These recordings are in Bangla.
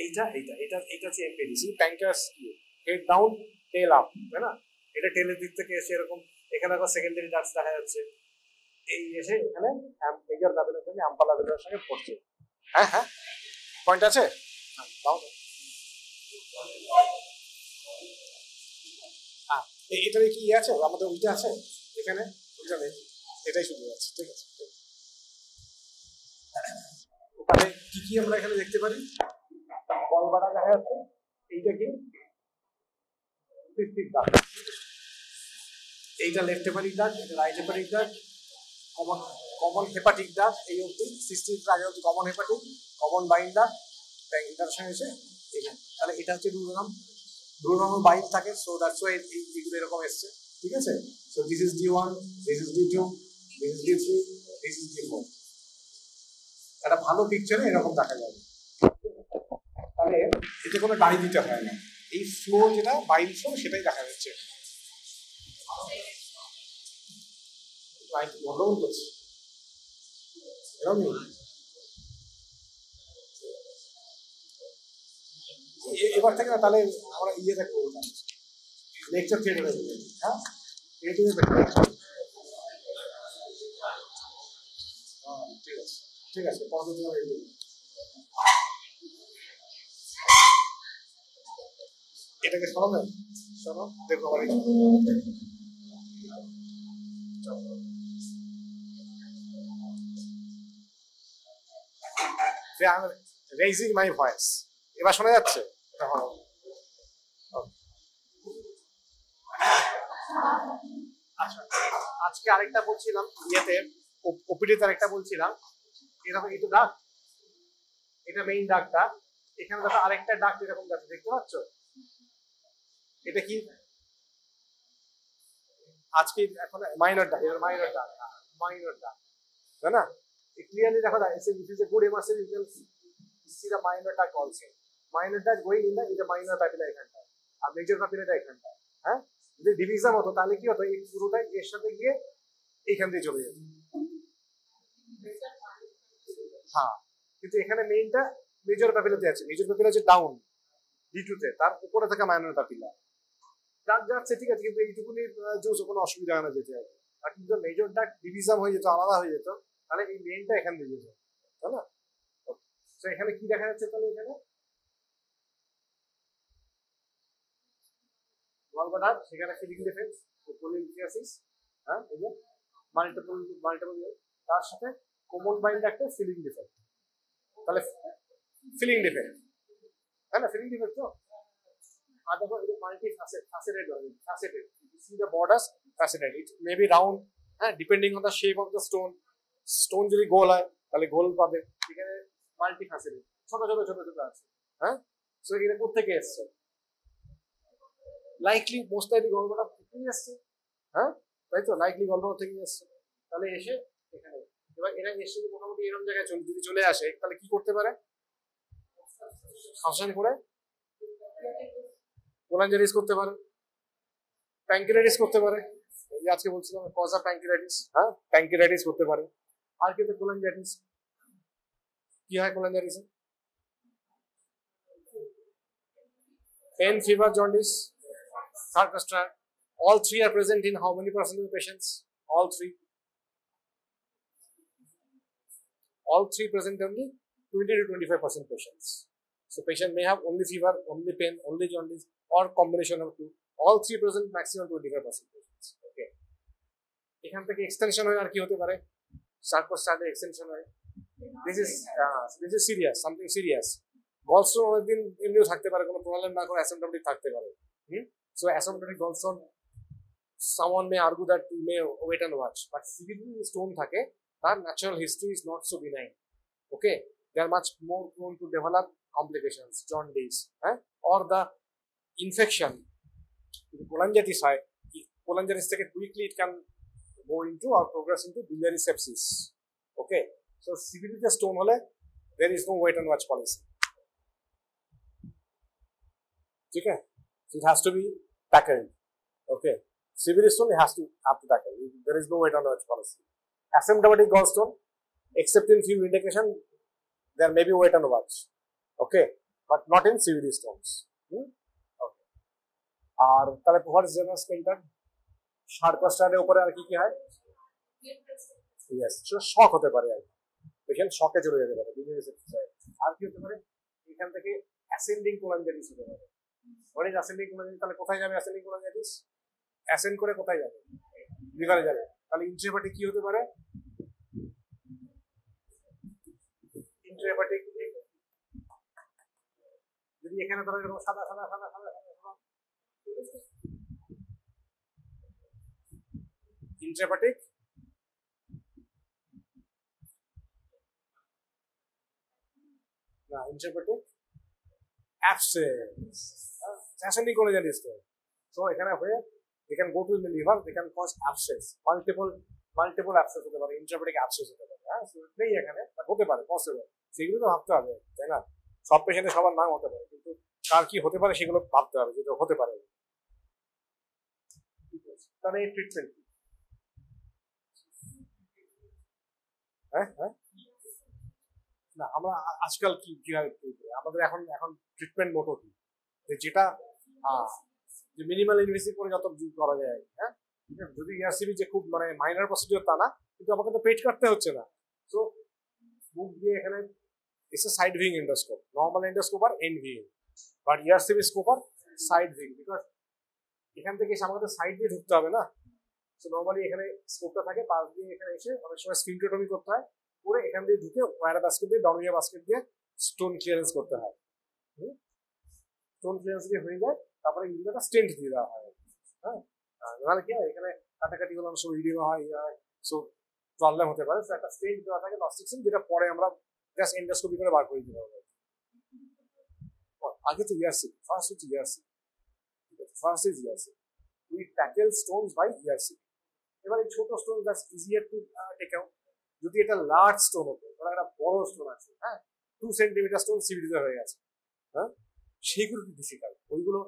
এইটা হচ্ছে এমপিডিসি, প্যাঙ্কাস হেড ডাউন টেল আপ, তাই না? এটা টেলের দিক থেকে এসে এরকম, এখানে আবার সেকেন্ডারি ডাক্টস দেখা যাচ্ছে, এই এসে এখানে মেজর প্যাপিলার সঙ্গে আম্পালার ভেতরের সঙ্গে পড়ছে। হ্যাঁ হ্যাঁ, পয়েন্ট আছে, দাও। হ্যাঁ, এটারে কি আছে আমাদের, ওইটা আছে এখানে, ওইটা নেই, এটাই শুধু আছে। ঠিক আছে, তাহলে কি কি আমরা এখানে দেখতে পারি? বলবাটা দেখা যাচ্ছে, এইটা কি সিস্টিক দাগ, এইটা লেফট হেপাটিক দাগ, এটা রাইট হেপাটিক দাগ, কমন হেপাটিক দাগ, এই অবধি সিস্টিক আগে অবধি কমন হেপাটিক, কমন বাইন দাগ, এটার সঙ্গে এসে এখানে, তাহলে এটা হচ্ছে ডুরাম বাইন থাকে, সো দ্যাটস ওয়াই এইগুলো এরকম এসছে। ঠিক আছে, so this is D1, this is D2, this is D3, this is D4। একটা ভালো পিকচারে এরকম দেখা যাবে। তাহলে এতে কোনো গাড়ি দিতে হয় না, এই ফ্লো যেটা বাইন ফ্লো সেটাই দেখা যাচ্ছে। গন্ডগোল করছে এরকমই। এবার থেকে না তাহলে আমরা ইয়ে দেখবো, লেকচার থিয়েটারে, হ্যাঁ ঠিক আছে, ঠিক আছে, পরবর্তী এটাকে সরাবেন, চলো দেখো আবার রেইজিং মাই ভয়েস, এবার শোনা যাচ্ছে? আচ্ছা, আজকে আরেকটা বলছিলাম ইয়েতে, ওপিডিতে আরেকটা বলছিলাম, এরকম কিন্তু ডাক, এটা মেইন ডাকটা, এখানে দেখো আরেকটা ডাক এরকম যাচ্ছে, দেখতে পাচ্ছ? এটা কি আজকে এখন মাইনর ডাক, এটা মাইনর ডাক, তাই না? ক্লিয়ারলি দেখা যায়, it is a good immersive, you can see the minor duct also. Minor duct going in the minor papilla এখানটায়, আর মেজর প্যাপিলাটা এখানটায়। হ্যাঁ, যদি ডিভিশন হতো তাহলে কি হতো, এই পুরোটাই এর সাথে গিয়ে এইখান দিয়ে চলে যেত। হ্যাঁ, কিন্তু এখানে মেইনটা মেজর প্যাপিলাতে আছে, মেজর প্যাপিলা হচ্ছে ডাউন D2 তে, তার উপরে থাকা মাইনর প্যাপিলা ডাক যাচ্ছে, ঠিক আছে, কিন্তু এইটুকুনি জোসে কোনো অসুবিধা হয় না যেতে আর কি। আর কিন্তু মেজর ডাক ডিভিশন হয়ে যেত, আলাদা হয়ে যেত, তাহলে এই মেইনটা এখান দিয়ে যেত, তাই না? তো এখানে কি দেখা যাচ্ছে তাহলে? এখানে গলব্লাডার, সেখানে ফিলিং ডিফেন্স, কোলিনফিয়াসিস, হ্যাঁ, এই যে মাল্টিপল তার সাথে কমন বাইন্ড একটা ফিলিং ডিফেক্ট, তাহলে ফিলিং ডিফেক্ট, তাই না? ফিলিং ডিফেক্ট তো, আর দেখো এটা multi ফাসেটেড, you see the borders faceted, it may be round, হ্যাঁ, depending on the shape of the stone যদি গোল হয় তাহলে গোল পাবে, এখানে মাল্টি ফাসেটেড, ছোট ছোট ছোট ছোট আছে, হ্যাঁ। সো এটা কোথেকে এসছে? লাইকলি মোস্ট লাইকলি গল্পটা থেকেই এসছে, হ্যাঁ, তাই তো, লাইকলি গল্পটা থেকেই এসছে। তাহলে এসে এখানে, এবার এরা এসে মোটামুটি এরকম জায়গায় যদি চলে আসে, তাহলে কি করতে পারে? ফাংশন করে কোলাঞ্জারিস করতে পারে, প্যাঙ্ক্রিয়াটিস করতে পারে, এই আজকে বলছিলাম কজা প্যাঙ্ক্রিয়াটিস, হ্যাঁ, প্যাঙ্ক্রিয়াটিস করতে পারে। আর কিন্তু কোলাঞ্জারিস কি হয়? Cholangitis pain, fever, jaundice, Sarcus trap. All three are present in how many percent of the patients? All three present only 20 to 25% patients. So patient may have only fever, only pain, only jaundice, or combination of two. All three present maximum 25% patients. Okay. এখান থেকে এক্সটেনশন হয় আর কি হতে পারে? Sarcus trap extension হয়। This is serious, something serious. Gallstone অনেকদিন এমনিও থাকতে পারে, কোনো প্রবলেম না করে অ্যাসিম্পটোমেটিক থাকতে পারে। So asymptomatic gallstone, someone may argue that you may wait and watch, but CVD stone থাকে, তার natural history is not so benign. Okay, they are much more prone to develop complications, jaundice, or the infection. Cholangitis হয়, cholangitis থেকে quickly it can go into or progress into biliary sepsis. Okay, so CVD তে stone হলে there is no wait and watch policy. ঠিক আছে, it has to be tackled. Okay, CVD stone have to tackle. There is no wait and watch policy. Asymptomatic gallstone, except in few indication, there may be wait and watch. Okay, but not in CBD stones. Okay, আর তাহলে হোয়াট ইজ জেনারেল স্পেন্টার? 5.5 উপরে আর কি কি হয়? ইয়েস, শক হতে পারে আর পেশেন্ট শকে চলে যেতে পারে। আর কি হতে পারে? এখান থেকে অ্যাসেন্ডিং কোলাঞ্জাইটিস হতে পারে। What is ascending cholangitis? তাহলে কোথায় যাবে অ্যাসেন্ডিং কোলাঞ্জাইটিস? অ্যাসেন্ড করে কোথায় যাবে? লিভারে যাবে। তাহলে ইন্ট্রাহেপাটিক কি হতে পারে? ইন্ট্রাহেপাটিক যদি এখানে ধরো এরকম সাদা সাদা সাদা সাদা ইন্ট্রাহেপাটিক না, intrahepatic abscess, ascending collagenous stone. So এখানে হয়ে they can go to the liver, they can cause abscess, multiple abscess হতে পারে, intrahepatic abscess হতে পারে। হ্যাঁ, নেই এখানে, হতে পারে, পসিবল। সেগুলো তো ভাবতে হবে, তাই না? সব পেশেন্টের সবার নাম হতে পারে, কিন্তু কার কি হতে পারে সেগুলো ভাবতে হবে, যেটা হতে পারে। তাহলে এই ট্রিটমেন্ট হ্যাঁ হ্যাঁ না, আমরা আজকাল কিভাবে আমাদের এখন ট্রিটমেন্ট মোটো কি, যেটা যে মিনিমাল ইনভেসিভ করে যত করা যায়। হ্যাঁ, যদি ইয়ারসিবি যে খুব মানে মাইনার প্রসিডিওর তা না, কিন্তু আমাকে তো পেট কাটতে হচ্ছে না। তো মুখ দিয়ে এখানে it's a side viewing endoscope, normal endoscope আর end viewing, but ERCP scope আর সাইড ভিং, বিকজ এখান থেকে এসে আমাদের সাইড দিয়ে ঢুকতে হবে না। তো নর্মালি এখানে স্কোপটা থাকে, পাশ দিয়ে এখানে এসে অনেক সময় স্ফিংক্টোটমি করতে হয়, করে এখান দিয়ে ঢুকে ওয়ার বাস্কেট দিয়ে ডমিনিয়া বাস্কেট দিয়ে স্টোন ক্লিয়ারেন্স করতে হয়। স্টোন ক্লিয়ারেন্স দিয়ে হয়ে যায়, তারপরে ইঞ্জিনটা স্টেন্ট দিয়ে দেওয়া হয়। হ্যাঁ, নাহলে কি হয় এখানে কাটাকাটি হলে সব ইডিমা হয়, সো প্রবলেম হতে পারে। একটা স্টেন্ট দেওয়া থাকে নস্টিকশন, যেটা পরে আমরা জাস্ট এন্ডোস্কোপি করে বার করে দিতে পারবো। আগে তো ইয়ারসি, ফার্স্ট হচ্ছে ইয়ারসি, ঠিক আছে, first is ERCP, we tackle stones by ERCP. এবার এই ছোট stone that's easier to take out. যদি এটা লার্জ স্টোন হতো, ধরো একটা বড় স্টোন আছে, হ্যাঁ 2 সেন্টিমিটার স্টোন সিভিডিতে হয়ে গেছে, হ্যাঁ সেগুলো কি ডিফিকাল্ট, ওইগুলো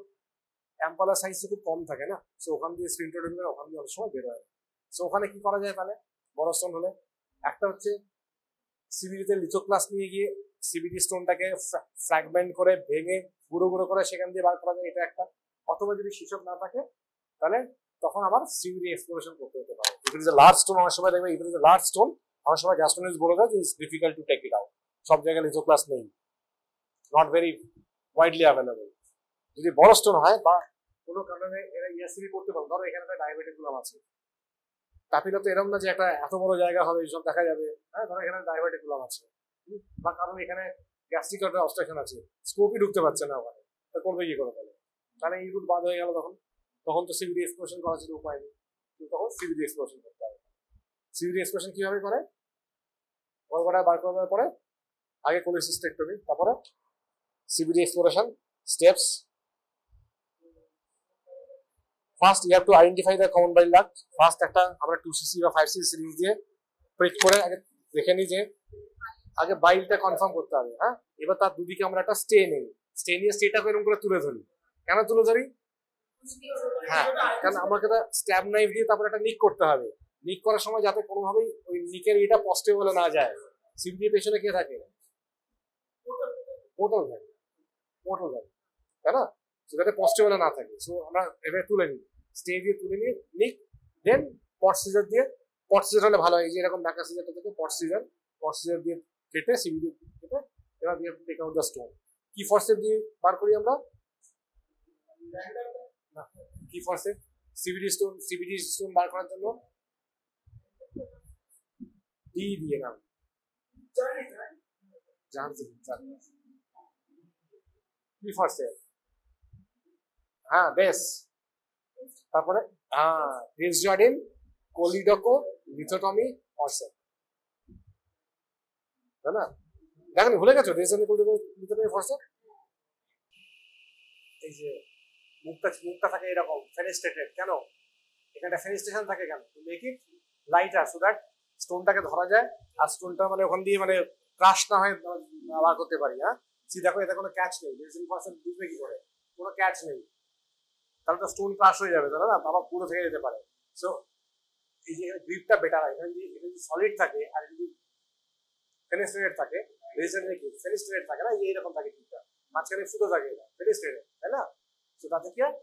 অ্যাম্পালার সাইজ খুব কম থাকে না, সো ওখান দিয়ে স্প্রিন্টোডেমি করে ওখান দিয়ে অনেক সময় বের হয়। সো ওখানে কি করা যায় তাহলে বড় স্টোন হলে? একটা হচ্ছে সিভিডিতে লিথোক্লাস নিয়ে গিয়ে সিভিডি স্টোনটাকে ফ্র্যাগমেন্ট করে ভেঙে গুঁড়ো গুঁড়ো করে সেখান দিয়ে বার করা যায়, এটা একটা। অথবা যদি সেসব না থাকে তাহলে তখন আবার সিভিডি এক্সপ্লোরেশন করতে হতে পারে। If it is a large stone, অনেক সময় দেখবে if it is a large stone, অনেক সময় গ্যাস্ট্রোনটিস্ট বলে দেয় যে it's difficult to take it out, সব জায়গায় লিথোক্লাস নেই, নট ভেরি ওয়াইডলি অ্যাভেলেবল। যদি বড় স্টোন হয় বা কোনো কারণে এরা ইয়ারসিবি করতে পারে, ধরো এখানে একটা ডায়াবেটিক গুলাম আছে, তাপিলা তো এরকম না যে একটা এত বড় জায়গা হবে এইসব দেখা যাবে। হ্যাঁ, ধরো এখানে ডায়াবেটিক গুলাম আছে, বা কারণ এখানে গ্যাস্ট্রিক অবস্ট্রাকশন আছে, স্কোপই ঢুকতে পারছে না ওখানে, তা করবে কি করে? তাহলে এই রুট বাদ হয়ে গেল, তখন তো সিভিডি এক্সপ্লোরেশন করা ছিল উপায় নেই, তখন সিভিডি এক্সপ্লোরেশন করতে হবে। সিভিডি এক্সপ্লোরেশন কিভাবে করে? গলব্লাডার বার করার পরে আগে কোলিসিস্টেক্টমি, তারপরে CBD exploration steps. First you have to identify the common bile duct. First একটা আমরা 2cc বা 5cc সিরিজ দিয়ে প্রেক করে আগে দেখে নিই যে আগে বাইলটা কনফার্ম করতে হবে। হ্যাঁ, এবার তার দুদিকে আমরা একটা স্টে নেই, স্টে নিয়ে স্টেটাকে এরকম করে তুলে ধরি। কেন তুলে ধরি? হ্যাঁ, কারণ আমাকে তো স্ট্যাব নাইফ দিয়ে তারপরে একটা নিক করতে হবে। নিক করার সময় যাতে কোনোভাবেই ওই নিকের এটা পজিটিভ না যায়। সিভিডি পেছনে কে থাকে? পোর্টাল থাকে, পোর্টাল থাকে, তাই না? যাতে পজিটিভ না থাকে। সো আমরা এভাবে তুলে নিই, স্টে দিয়ে তুলে নিয়ে নিক, দেন পট সিজার দিয়ে, পট সিজার হলে ভালো হয়, যে এরকম ব্যাকা সিজারটা থেকে পট সিজার দিয়ে কেটে সিভিডি কেটে এবার দিয়ে টেক আউট দ্য স্টোন। কি ফোর্সে দিয়ে বার করি আমরা? কি ফোর্সে? সিভিডি স্টোন বার করার জন্য ডি দিয়ে নাম কি ফোর্সে? হ্যাঁ, বেস, তারপরে ডেসজর্ডিন, কোলিডোকো, লিথোটমি, অরসেন, তাই না? দেখেন ভুলে গেছো ডেসজর্ডিন, কোলিডোকো, লিথোটমি, অরসেন। এই যে মুখটা থাকে এরকম ফেনিস্ট্রেটেড, কেন? এখানে ফেনিস্ট্রেশন থাকে কেন? To make it lighter, so that স্টোনটাকে ধরা যায় আর স্টোনটা মানে ওখান দিয়ে মানে ক্রাশ না হয় বার করতে পারি। হ্যাঁ, দেখো এটা কোনো ক্যাচ নেই, বুঝবে কি করে? কোনো ক্যাচ নেই, তাহলে তো স্টোন ক্রাশ হয়ে যাবে, তাহলে না আবার পুরো থেকে যেতে পারে। সো এই যে গ্রিপটা বেটার হয়, এখানে যদি সলিড থাকে আর যদি ফেনিস্ট্রেটেড থাকে, ফেনিস্ট্রেটেড থাকে না, এইরকম থাকে গ্রিপটা, মাঝখানে ফুটো থাকে এটা ফেনিস্ট্রেটেড, তাই না? তো তাতে কি হয়,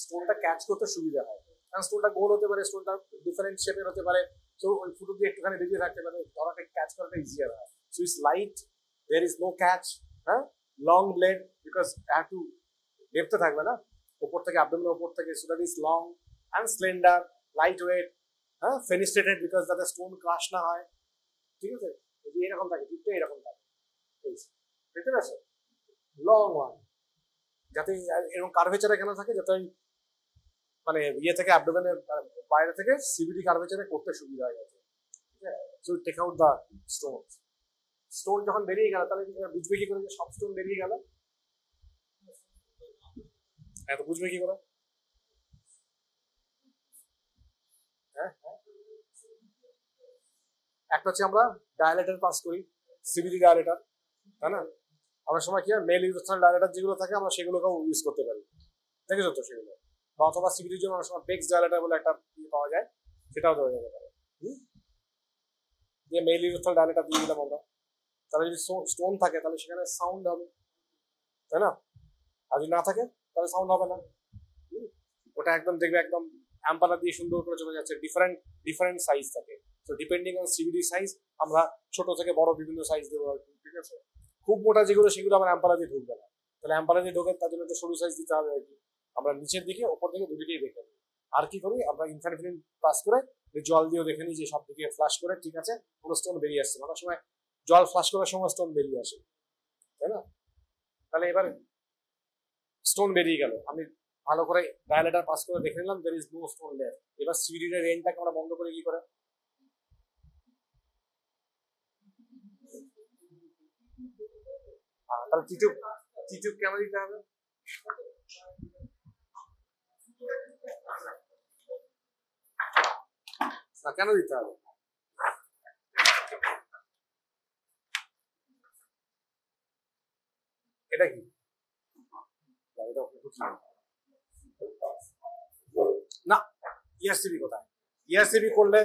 স্টোনটা ক্যাচ করতে সুবিধা হয়, কারণ স্টোনটা গোল হতে পারে, স্টোনটা ডিফারেন্ট শেপের হতে পারে, তো ওই ফুটো দিয়ে একটুখানি বেরিয়ে থাকতে পারে, ধরাটা ক্যাচ করাটা ইজিয়ার হয়। So it's light, there is no catch, হ্যাঁ, long blade because have to ডেপথে থাকবে না উপর থেকে, অ্যাবডোমেনের উপর থেকে, so that is long and slender, light weight, হ্যাঁ, ফেনিস্ট্রেটেড বিকজ যাতে স্টোন ক্রাশ না হয়, ঠিক আছে? যদি এরকম থাকে, টিপটা এরকম থাকে, দেখতে পাচ্ছ, লং ওয়ান, যাতে এরকম কার্ভেচারে কেন থাকে, যাতে মানে ইয়ে থেকে অ্যাবডোমেনের বাইরে থেকে সিভিডি কার্ভেচারে করতে সুবিধা হয়ে গেছে, ঠিক আছে? So take out the stone, stone যখন বেরিয়ে গেল তাহলে বুঝবে কি করে যে সব স্টোন বেরিয়ে গেল? এত বুঝবে কি করে? হ্যাঁ, একটা হচ্ছে আমরা ডায়ালেটার পাস করি, সিভিডি ডায়ালেটার, তাই না? আমরা সময় কি হয়, মেল ইউজেশনাল ডায়ালেটার যেগুলো থাকে আমরা সেগুলোকেও ইউজ করতে পারি, দেখেছো তো সেগুলো, বা অথবা সিভিডির জন্য অনেক সময় বেক্স ডায়ালেটার বলে একটা পাওয়া যায়, সেটাও দেওয়া যেতে পারে। দিয়ে মেল ইউজেশনাল ডায়ালেটার দিয়ে দিলাম আমরা, তাহলে যদি স্টোন থাকে তাহলে সেখানে সাউন্ড হবে, তাই না? আর যদি না থাকে তাহলে সাউন্ড হবে না। ওটা একদম দেখবে একদম অ্যাম্পালা দিয়ে সুন্দর করে চলে যাচ্ছে, ডিফারেন্ট ডিফারেন্ট সাইজ থাকে, তো ডিপেন্ডিং অন সিভিডি সাইজ আমরা ছোট থেকে বড় বিভিন্ন সাইজ দেবো আর কি, ঠিক আছে? খুব মোটা যেগুলো সেগুলো আমার অ্যাম্পালা দিয়ে ঢুকবে না, তাহলে অ্যাম্পালা দিয়ে ঢোকে তার জন্য একটা সরু সাইজ দিতে হবে আর কি। আমরা নিচের দিকে ওপর দিকে দুদিকেই দেখে নিই, আর কি করি আমরা ইনফিনিট পাস করে জল দিয়েও দেখে নিই যে সব দিকে ফ্লাশ করে ঠিক আছে, কোনো স্টোন বেরিয়ে আসছে, অনেক সময় জল ফ্লাশ করার সময় স্টোন বেরিয়ে আসে, তাই না? তাহলে এবার স্টোন বেরিয়ে গেল, আমি ভালো করে ডায়ালেটার পাস করে দেখে নিলাম দের ইজ নো স্টোন দেয়ার, এবার সিভিডির রেঞ্জটাকে আমরা বন্ধ করে কি করে, তাহলে টিউব টিউব কেন দিতে হবে, কেন দিতে হবে? এটা কি, না ইআরসিবি কোথায়, ইআরসিবি করলে,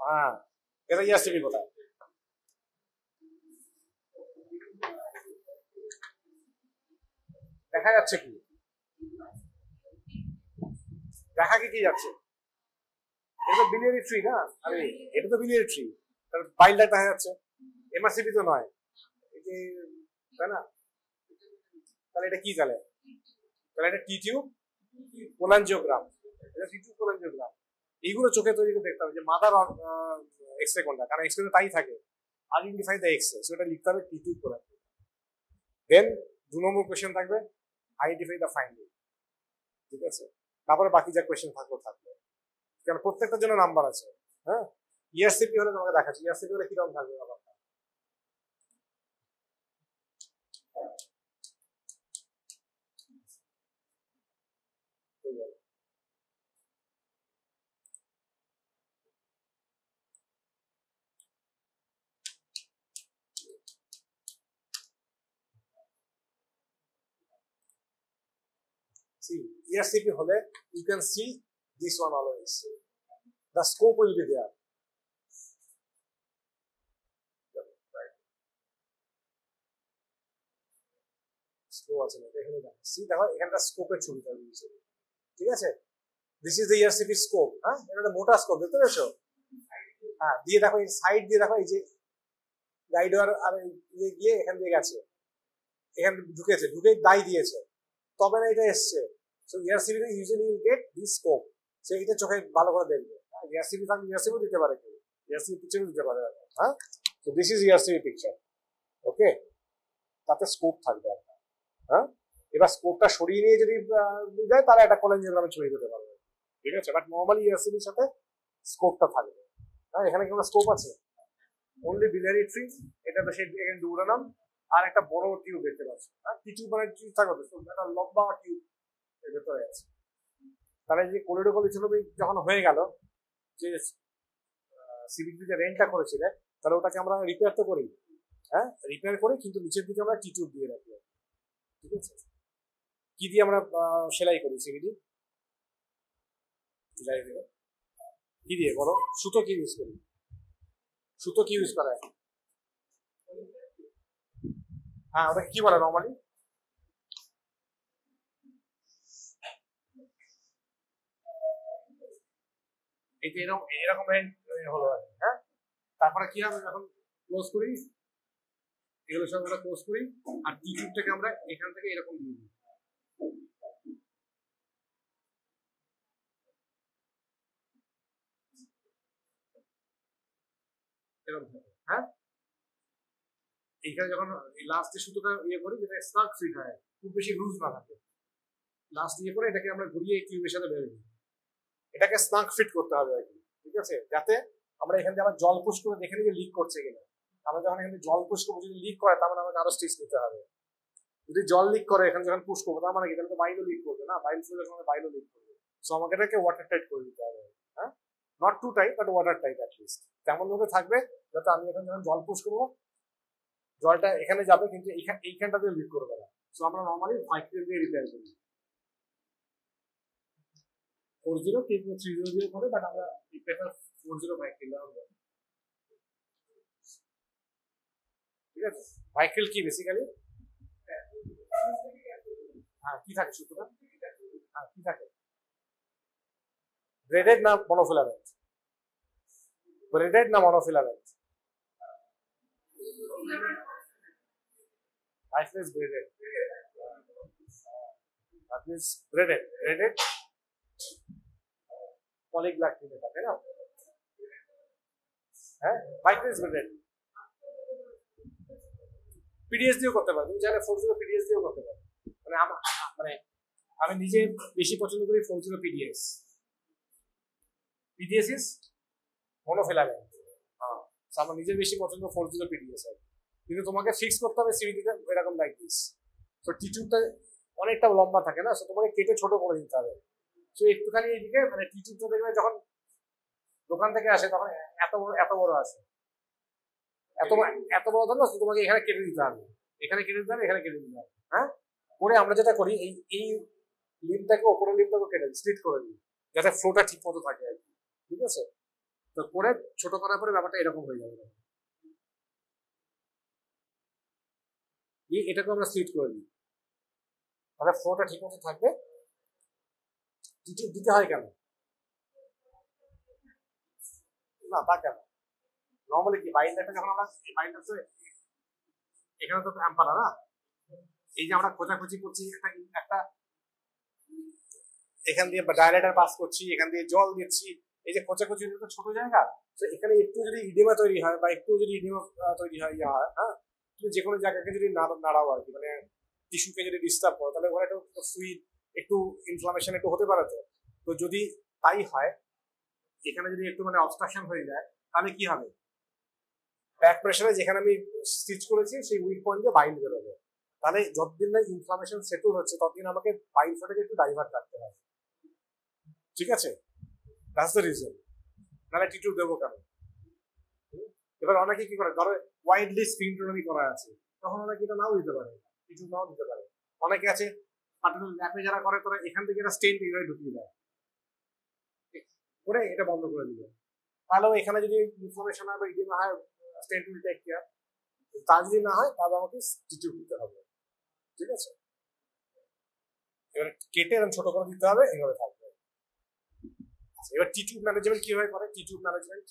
হ্যাঁ এটা ইআরসিবি কোথায়, দেখা যাচ্ছে কি, দেখা কি যাচ্ছে, এটা তো বিলিয়ারি ট্রি না, আরে এটা তো বিলিয়ারি ট্রি, তার বাইলটা দেখা যাচ্ছে, এমআরসিবি তো নয়, তাই না? তাহলে এটা কি, তাহলে তাহলে এটা টি টিউব কোলাঞ্জিওগ্রাম, এটা টি টিউব কোলাঞ্জিওগ্রাম, এইগুলো চোখে তৈরি করে দেখতে হবে যে মাদার এক্সরে কোনটা, কারণ এক্সরে তাই থাকে, আইডেন্টিফাই দ্য এক্সরে, সেটা লিখতে হবে টি টিউব কোলাঞ্জিওগ্রাম। দেন 2 নম্বর কোয়েশ্চেন থাকবে আইডেন্টিফাই দ্য ফাইন্ডিং, ঠিক আছে? তারপরে বাকি যা কোয়েশ্চেন থাকবে, কারণ প্রত্যেকটার জন্য নাম্বার আছে, হ্যাঁ? ইআরসিপি হলে তোমাকে দেখাচ্ছি, ইআরসিপি হলে কিরকম থাকবে ব্যাপারটা, see ERCP hole you can see this one always, the scope will be there, scope আছে না এখানে, দেখো সি দেখো এখানটা স্কোপের ছবিটা দিয়েছে, ঠিক আছে? This is the ERCP scope, হ্যাঁ, এটা একটা মোটা স্কোপ, দেখতে পেয়েছো? হ্যাঁ, দিয়ে দেখো এই সাইড দিয়ে দেখো, এই যে গাইড ওয়ার আর ইয়ে গিয়ে এখান দিয়ে গেছে, এখানে ঢুকেছে, ঢুকে ডাই দিয়েছে, তবে না এটা এসছে। So ERCP usually you get this scope, so এটা চোখে ভালো করে দেখবে, ERCP থাকলে ERCP দিতে পারে, কেউ ERCP পিকচার দিতে পারে, হ্যাঁ? So this is ERCP picture, okay? তাতে স্কোপ থাকবে একটা, হ্যাঁ? এবার স্কোপটা সরিয়ে নিয়ে যদি যায় তাহলে একটা কোলাঞ্জিওগ্রামে ছড়িয়ে দিতে পারবে, ঠিক আছে? বাট নর্মালি ERCPর সাথে স্কোপটা থাকবে, হ্যাঁ? এখানে কোনো স্কোপ আছে অনলি বিলিয়ারি ট্রি, এটা তো সেই এখানে ডুরানাম, আর একটা বড় টিউব দেখতে পাচ্ছি, হ্যাঁ? কি টিউব মানে টিউব থাকবে, একটা লম্বা টিউব এর ভেতরে আছে। তাহলে যে কোলিডোকলিথোমি যখন হয়ে গেল, যে সিভিডি যে রেন্টটা করেছিলেন, তাহলে ওটাকে আমরা রিপেয়ার তো করি, হ্যাঁ, রিপেয়ার করে কিন্তু নিচের দিকে আমরা টি টিউব দিয়ে রাখি, ঠিক আছে? কি দিয়ে আমরা সেলাই করি সিভিডি, কি দিয়ে বলো, সুতো কি ইউজ করি, সুতো কি ইউজ করা হয়, হ্যাঁ ওটাকে কি বলে নর্মালি? এই যে এরকম এরকম হলো আর কি, হ্যাঁ। তারপরে কি হবে যখন ক্লোজ করি, এগুলো সব আমরা ক্লোজ করি, আর টিউবটাকে আমরা এখান থেকে এরকম দিয়ে দিই, এরকম থাকে, হ্যাঁ। এইখানে যখন লাস্টে সুতোটা ইয়ে করি যেটা স্নাক ফিট হয়, খুব বেশি লুজ না থাকে, লাস্ট ইয়ে করে এটাকে আমরা ঘুরিয়ে এই টিউবের সাথে বের দিই, এটাকে স্নাক ফিট করতে হবে আর কি, ঠিক আছে, যাতে আমরা এখান থেকে আবার জল পুশ করে দেখে নিই যে লিক করছে কিনা। আমরা যখন এখানে জল পুশ করবো, যদি লিক করে তার মানে আমাকে আরো স্টিচ নিতে হবে। যদি জল লিক করে এখানে যখন পুশ করবো, তার মানে কি, তাহলে তো বাইলও লিক করবে না, বাইল ফুলের সময় বাইলও লিক করবে। সো আমাকে এটাকে ওয়াটার টাইট করে দিতে হবে, হ্যাঁ, not too tight but water tight at least, তেমন ভাবে থাকবে যাতে আমি এখন যখন জল পুশ করবো জলটা এখানে যাবে কিন্তু এইখানটাতে লিক করবে না। সো আমরা নর্মালি ভাইক্রিল দিয়ে রিপেয়ার করি, 40 কিংবা 30 দিয়ে করে, বাট আমরা প্রেফার 40 ভাইক্রিল। ঠিক আছে, ভাইক্রিল কি বেসিক্যালি, হ্যাঁ কি থাকে সূত্রটা, হ্যাঁ কি থাকে, ব্রেডেড না মনোফিলামেন্ট, ব্রেডেড না monofilament, Vicryl is braided, that means braided polyglactin এটা, তাই না? হ্যাঁ ভাইক্রিল ইজ ব্রেডেড, পিডিএস দিয়েও করতে পারো, তুমি চাইলে 40 পিডিএস দিয়েও করতে পারো, মানে আমি নিজে বেশি পছন্দ করি 40 পিডিএস, পিডিএস ইজ মনোফিলামেন্ট, হ্যাঁ আমার নিজের বেশি পছন্দ 40 পিডিএস হয়, কিন্তু তোমাকে ফিক্স করতে হবে সিভিটিতে এরকম লাইক দিস। তো টিউবটা অনেকটা লম্বা থাকে না, তোমাকে কেটে ছোট করে দিতে হবে। তো একটুখানি এইদিকে মানে টিউবটা দেখবে যখন দোকান থেকে আসে তখন এত বড় আসে, এত বড় ধরো, তোমাকে এখানে কেটে দিতে হবে, এখানে কেটে দিতে হবে, এখানে কেটে দিতে হবে, হ্যাঁ। করে আমরা যেটা করি এই লিম্বটাকে ওপরের লিম্বটাকে কেটে দিই, স্প্লিট করে দিই, যাতে ফ্লোটা ঠিক মতো থাকে আর কি, ঠিক আছে। তো করে ছোট করার পরে ব্যাপারটা এরকম হয়ে যাবে, এটাকে আমরা স্প্লিট করে দিই, তাহলে ফ্লোটা ঠিক মতো থাকবে। টিউব দিতে হয় কেন না, তা কেন, নর্মালি কি বাইন্ডারটা যখন আমরা বাইন্ডার তো এখানে তো অ্যাম্পালা না, এই যে আমরা খোঁজাখুঁজি করছি একটা এখান দিয়ে ডায়ালেটার পাস করছি, এখান দিয়ে জল দিচ্ছি, এই যে খোঁজাখুঁজি তো ছোট জায়গা, তো এখানে একটু যদি ইডিমা তৈরি হয় বা একটু যদি ইডিমা তৈরি হয় হ্যাঁ, তুমি যে কোনো জায়গাকে যদি নাড়াও আর কি, মানে টিস্যুকে যদি ডিস্টার্ব করো, তাহলে ওখানে একটু সুইট একটু ইনফ্লামেশন একটু হতে পারে। তো যদি তাই হয়, এখানে যদি একটু মানে অবস্ট্রাকশন হয়ে যায়, তাহলে কি হবে, ব্যাক প্রেশারে যেখানে আমি স্টিচ করেছি সেই উইক পয়েন্টে বাইন্ড বেরোবে, তাহলে যতদিন না ইনফ্লামেশন সেটেল হচ্ছে ততদিন আমাকে বাইল ফোটাকে একটু ডাইভার্ট রাখতে হবে, ঠিক আছে, দ্যাটস দ্য রিজন, নাহলে টিটিউ দেবো কেন। এবার অনেকে কি করে, ধরো ওয়াইডলি স্পিন্টোটমি করা আছে, তখন অনেকে এটা নাও দিতে পারে, টিটিউ নাও দিতে পারে, অনেকে আছে পার্টিকুলার ল্যাপে যারা করে তারা এখান থেকে একটা স্টেন এইভাবে ঢুকিয়ে দেয়, করে এটা বন্ধ করে দিবে, তাহলেও এখানে যদি ইনফ্লামেশন হয় বা ইডিমা হয়, স্টেন উইল টেক কেয়ার, তা যদি না হয় তাহলে আমাকে টিটিউ দিতে হবে, ঠিক আছে। এবার কেটে এরকম ছোট করে দিতে হবে, এইভাবে থাকবে। এবার টিটিউব ম্যানেজমেন্ট কিভাবে করে, টিটিউব ম্যানেজমেন্ট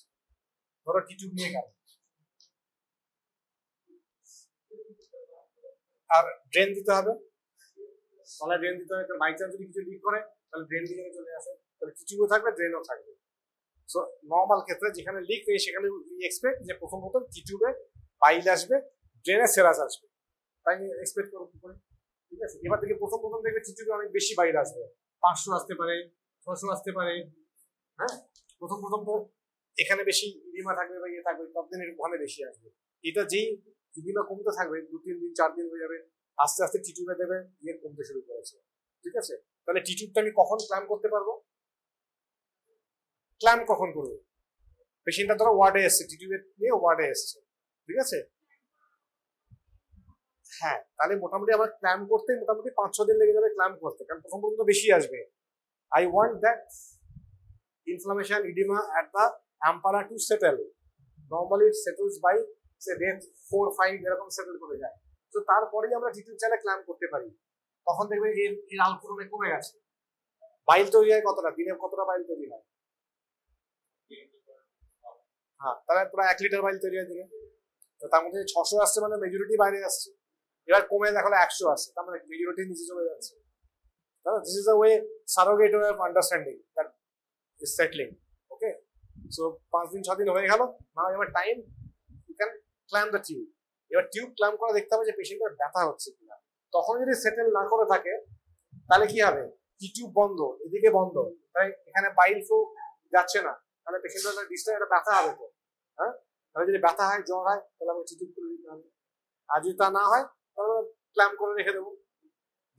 ধরো টিটিউব নিয়ে গেল, আর ড্রেন দিতে হবে, তাহলে ড্রেন দিতে হবে, বাই চান্স যদি কিছু লিক করে তাহলে ড্রেন দিকে চলে আসে, তাহলে টিটিউবও থাকবে ড্রেনও থাকবে। সো নর্মাল ক্ষেত্রে যেখানে লিক নেই সেখানে এক্সপেক্ট যে প্রথম টিটিউবে বাইল আসবে, ড্রেনে সেরাস আসবে, তাই এক্সপেক্ট করো কি করে, ঠিক আছে। এবার থেকে প্রথম দেখবে টিটিউবে অনেক বেশি বাইল আসবে, 500 আসতে পারে, 600 আসতে পারে, হ্যাঁ। প্রথম তো এখানে বেশি ইডিমা থাকবে বা ইয়ে থাকবে, ততদিন ওখানে বেশি আসবে। এটা যেই ইডিমা কমতে থাকবে, 2-3 দিন 4 দিন হয়ে যাবে, আস্তে আস্তে টিটিউবে দেবে ইয়ে কমতে শুরু করেছে, ঠিক আছে। তাহলে টিটিউবটা আমি কখন ক্ল্যাম করতে পারবো, ক্ল্যাম কখন করবো, পেশেন্টটা ধরো ওয়ার্ডে এসছে, টিটিউবে নিয়ে ওয়ার্ডে এসছে, ঠিক আছে, হ্যাঁ, তাহলে মোটামুটি আমার ক্ল্যাম করতে মোটামুটি 5-6 দিন লেগে যাবে ক্ল্যাম করতে, কারণ প্রথম পর্যন্ত বেশি আসবে। I want that inflammation edema at the ampulla to settle. Normally it settles by say day 4-5 এরকম সেটেল করে যায়। তো তো তারপরেই আমরা টিটিউব চাইলে ক্ল্যাম্প করতে পারি। তখন দেখবে এর আলফুরনে কমে গেছে। বাইল তৈরি হয় কতটা, দিনে কতটা বাইল তৈরি হয়? হ্যাঁ, তাহলে পুরো 1 লিটার বাইল তৈরি হয় দিনে। তো তার মধ্যে 600 আসছে মানে মেজরিটি বাইরে আসছে। এবার কমে দেখালো 100 আসছে, তার মানে মেজরিটি নিচে চলে যাচ্ছে। This is a way, surrogate way of understanding that is settling. Okay, so 5 দিন 6 দিন হয়ে গেল, নাও এবার time you can clamp the tube. এবার টিউব ক্ল্যাম্প করে দেখতে হবে যে পেশেন্টের ব্যথা হচ্ছে কিনা। তখন যদি সেটেল না করে থাকে তাহলে কি হবে, টিউব বন্ধ, এদিকে বন্ধ, তাই এখানে বাইল ফ্লো যাচ্ছে না, তাহলে পেশেন্টের ডিস্টার্ব, একটা ব্যথা হবে তো। হ্যাঁ, তাহলে যদি ব্যথা হয়, জ্বর হয়, তাহলে আমাকে টিউব খুলে দিতে হবে। আর যদি তা না হয় তাহলে ক্ল্যাম্প করে রেখে দেবো,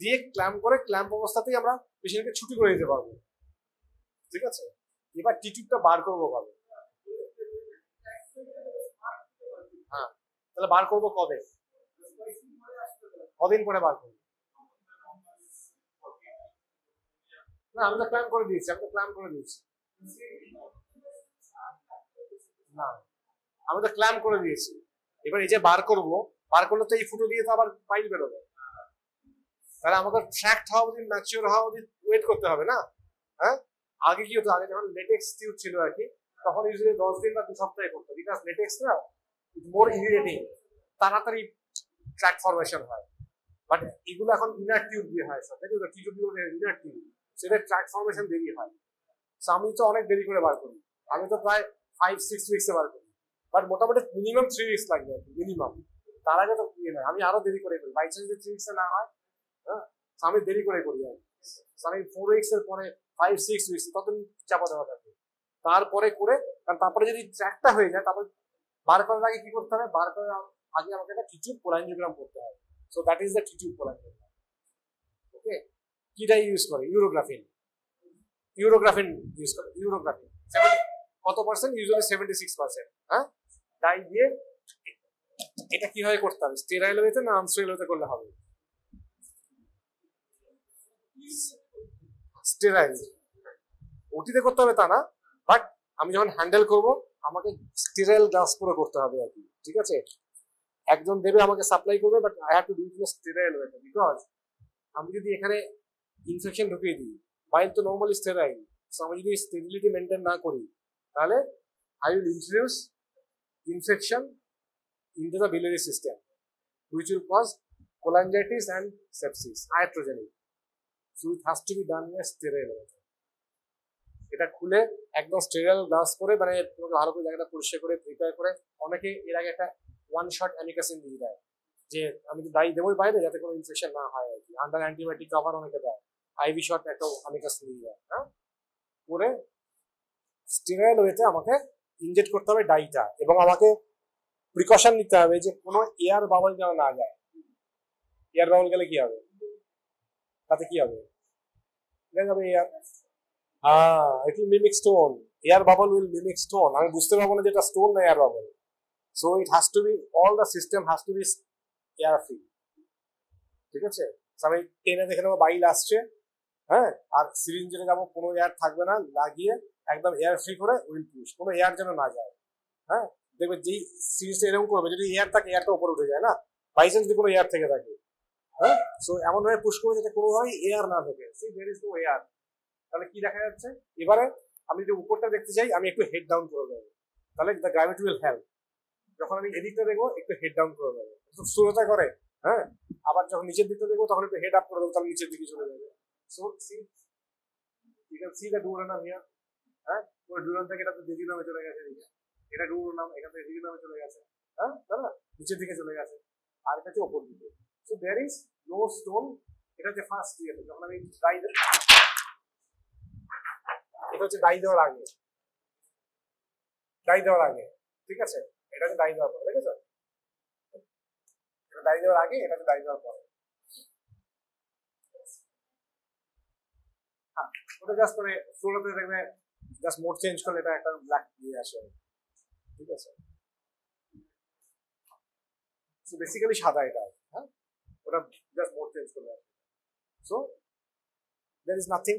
দিয়ে ক্ল্যাম্প করে ক্ল্যাম্প অবস্থাতেই আমরা পেশেন্টকে ছুটি করে দিতে পারবো। ঠিক আছে, এবার টিউবটা বার করবো কবে? হ্যাঁ, তাহলে বার করবো কবে, কদিন পরে বার করবো? না, আমি তো ক্ল্যাম্প করে দিয়েছি, আমি তো ক্ল্যাম্প করে দিয়েছি। না, আমি তো ক্ল্যাম্প করে দিয়েছি। এবার এই যে বার করবো, বার করলে তো এই ফুটো দিয়ে তো আবার পাইল বেরোবে, তাহলে আমাকে ট্র্যাক্ট হওয়া অবধি, ম্যাচিওর হওয়া অবধি ওয়েট করতে হবে না? হ্যাঁ, আগে কি হতো, আগে যখন লেটেক্স টিউব ছিল আর কি, তখন ইউজুয়ালি 10 দিন বা 2 সপ্তাহে করতো, বিকজ লেটেক্স না মোর ইরিটেটিং, তাড়াতাড়ি ট্র্যাক ফরমেশন হয়। বাট এগুলো এখন ইনার টিউব দিয়ে হয়, সব দেখো টিউব ইনার টিউব, সেটা ট্র্যাক ফরমেশন দেরি হয়। সো আমি তো অনেক দেরি করে বার করি, আমি তো প্রায় 5-6 উইক্সে বার করি, বাট মোটামুটি মিনিমাম 3 উইক্স লাগবে আর কি, মিনিমাম। তার আগে তো ইয়ে নয়, আমি আরো দেরি করে করি, বাই চান্স যদি 3 উইক্সে না হয়, হ্যাঁ, আমি দেরি করে করি। আমি 4 উইক্স এর পরে 5-6 উইক্স ততদিন চাপা দেওয়া থাকে, তারপরে করে, কারণ তারপরে যদি ট্র্যাকটা হয়ে যায়, তারপর বার করার আগে কি করতে হবে, বার করার আগে আমাকে একটা টিউব কোলাঞ্জিওগ্রাম করতে হবে। So that is the tube cholangiogram. Okay, কিটা ইউজ করে, ইউরোগ্রাফিন, ইউরোগ্রাফিন ইউজ করে, ইউরোগ্রাফিন কত পার্সেন্ট, ইউজুয়ালি 76%। হ্যাঁ, তাই দিয়ে এটা কিভাবে করতে হবে, স্টেরাইল ওয়েতে না আনস্টেরাইল ওয়েতে করলে হবে? স্টেরাইল ওটিতে করতে হবে তা না, বাট আমি যখন হ্যান্ডেল করব আমাকে স্টেরাইল গ্লাস করে করতে হবে আর কি। ঠিক আছে, একজন দেবে আমাকে সাপ্লাই করবে, but I have to do it in sterile ওয়েতে, বিকজ আমি যদি এখানে ইনফেকশন ঢুকিয়ে দিই, বাইল তো নর্মালি স্টেরাইল, সো আমি যদি স্টেরিলিটি মেনটেন না করি, তাহলে I will introduce infection into the biliary system, which will cause cholangitis and sepsis, iatrogenic. So it has to be done in a sterile way. এটা খুলে একদম স্টেরাইল গ্লাস করে, মানে তোমাকে ভালো করে জায়গাটা পরিষ্কার করে প্রিপেয়ার করে, অনেকে এর আগে একটা 1 শট অ্যামিকাসিন দিয়ে দেয়, যে আমি তো ডাই দেবোই বাইরে যাতে কোনো ইনফেকশন না হয় আর কি, আন্ডার অ্যান্টিবায়োটিক কভার অনেকে দেয়, আইভি শট একটা অ্যামিকাসিন দিয়ে দেয়। হ্যাঁ, করে স্টেরাইল ওয়েতে আমাকে ইনজেক্ট করতে হবে ডাইটা, এবং আমাকে প্রিকশন নিতে হবে যে কোনো এয়ার বাবল যেন না যায়। এয়ার বাবল গেলে কি হবে, তাতে কি হবে, যাবে air, it will mimic stone, air bubble will mimic stone, আমি বুঝতে পারবো না যেটা স্টোন না air bubble. So it has to be, all the system has to be air free. ঠিক আছে, আমি টেনে দেখে নেবো বাইল আসছে, হ্যাঁ, আর সিরিঞ্জে যাবো, কোনো এয়ার থাকবে না, লাগিয়ে একদম এয়ার ফ্রি করে উইল পুশ, কোনো এয়ার যেন না যায়। হ্যাঁ, দেখবে যেই সিরিজটা এরকম করবে, যদি এয়ার থাকে এয়ারটা উপরে উঠে যায় না, বাই চান্স যদি কোনো এয়ার থেকে থাকে, হ্যাঁ, সো এমন ভাবে পুশ করবে যাতে কোনোভাবেই এয়ার না ঢোকে, see there is no air. তাহলে কি দেখা যাচ্ছে, এবারে আমি যদি উপরটা দেখতে চাই, আমি একটু হেড ডাউন করে দেবো, তাহলে দ্য গ্র্যাভিটি উইল হেল্প। যখন আমি এদিকটা দেখবো, একটু হেড ডাউন করে দেবো, সুরতা করে। হ্যাঁ, আবার যখন নিচের দিকটা দেখবো, তখন একটু হেড আপ করে দেবো, তাহলে নিচের দিকে চলে যাবে। So see, you can see the duodenum here. হ্যাঁ, পুরো ডুওরাম থেকে এটা তো ডিজিনামে চলে গেছে, এটা ডুওরানাম, এখান থেকে ডিজিনামে চলে গেছে। হ্যাঁ, তাহলে নিচের দিকে চলে গেছে, আর এটা হচ্ছে ওপর দিকে। So there is no stone. এটা হচ্ছে ফার্স্ট ইয়েতে, যখন আমি ডাই, এটা হচ্ছে ডাই দেওয়ার আগে, ডাই দেওয়ার আগে। ঠিক আছে, এটা হচ্ছে ডাই দেওয়ার পরে, দেখেছো, এটা ডাই দেওয়ার আগে, এটা হচ্ছে ডাই দেওয়ার পরে। হ্যাঁ, ওটা জাস্ট মানে ফ্লোরতে দেখবে জাস্ট মোড চেঞ্জ করলে এটা একটা ব্ল্যাক দিয়ে আসে। ঠিক আছে, সো বেসিক্যালি সাদা এটা। হ্যাঁ, ওটা জাস্ট মোড চেঞ্জ করলে আসে। সো দেয়ার ইজ নাথিং,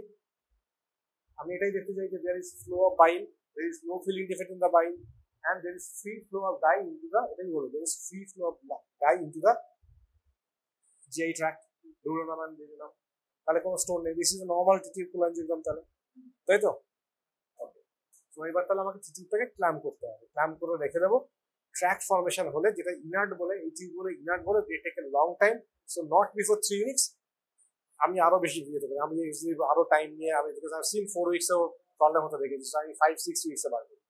আমি এটাই দেখতে চাই যে there is flow of bile, there is no filling defect in the bile, and there is free flow of dye into the, এটাই বলো, there is free flow of dye into the GI tract duodenum দিয়ে দিলাম, তাহলে কোনো স্টোন নেই। দিস ইজ নর্মাল টিটিউব কোলাঞ্জিওগ্রাম তাহলে, তাই তো? তো এবার তাহলে আমাকে টিটিউবটাকে ক্ল্যাম্প করতে হবে, ক্ল্যাম্প করে রেখে দেবো। ট্র্যাক্ট ফর্মেশন হলে, যেটা ইনার্ট বলে, এই টিউবগুলো ইনার্ট বলে, they take a long time, so not before 3 weeks. আমি আরো বেশি যেতে পারি, আমি আরো টাইম নিয়ে, আমি বিকজ আই সিন 4 উইকসেও প্রবলেম হতে দেখেছি, আমি 5-6 উইকসে বার করি,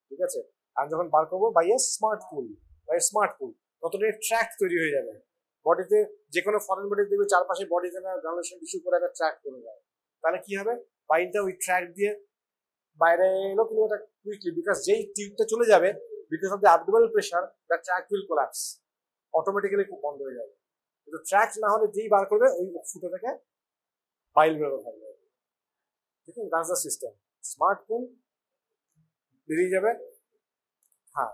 ঠিক আছে? আমি যখন বার করবো বাই এ স্মার্ট পুল, ততটাই ট্র্যাক্ট তৈরি হয়ে যাবে বডিতে। যে কোনো ফরেন বডি দেখবে চারপাশে বডিতে না গ্রানুলেশন টিস্যু করে একটা ট্র্যাক্ট করে যায়, তাহলে কি হবে, বাইলটা ওই ট্র্যাক্ট দিয়ে বাইরে এলো, কিন্তু ওটা কুইকলি, বিকজ যেই টিউবটা চলে যাবে, because of the abdominal pressure, the tract will collapse, automatically বন্ধ হয়ে যাবে। কিন্তু ট্র্যাক্ট না হলে যেই বার করবে, ওই ফুটো থেকে বাইল বেরোতে থাকবে, ঠিক আছে? That's the system. স্মার্ট পুল বেরিয়ে যাবে, হ্যাঁ,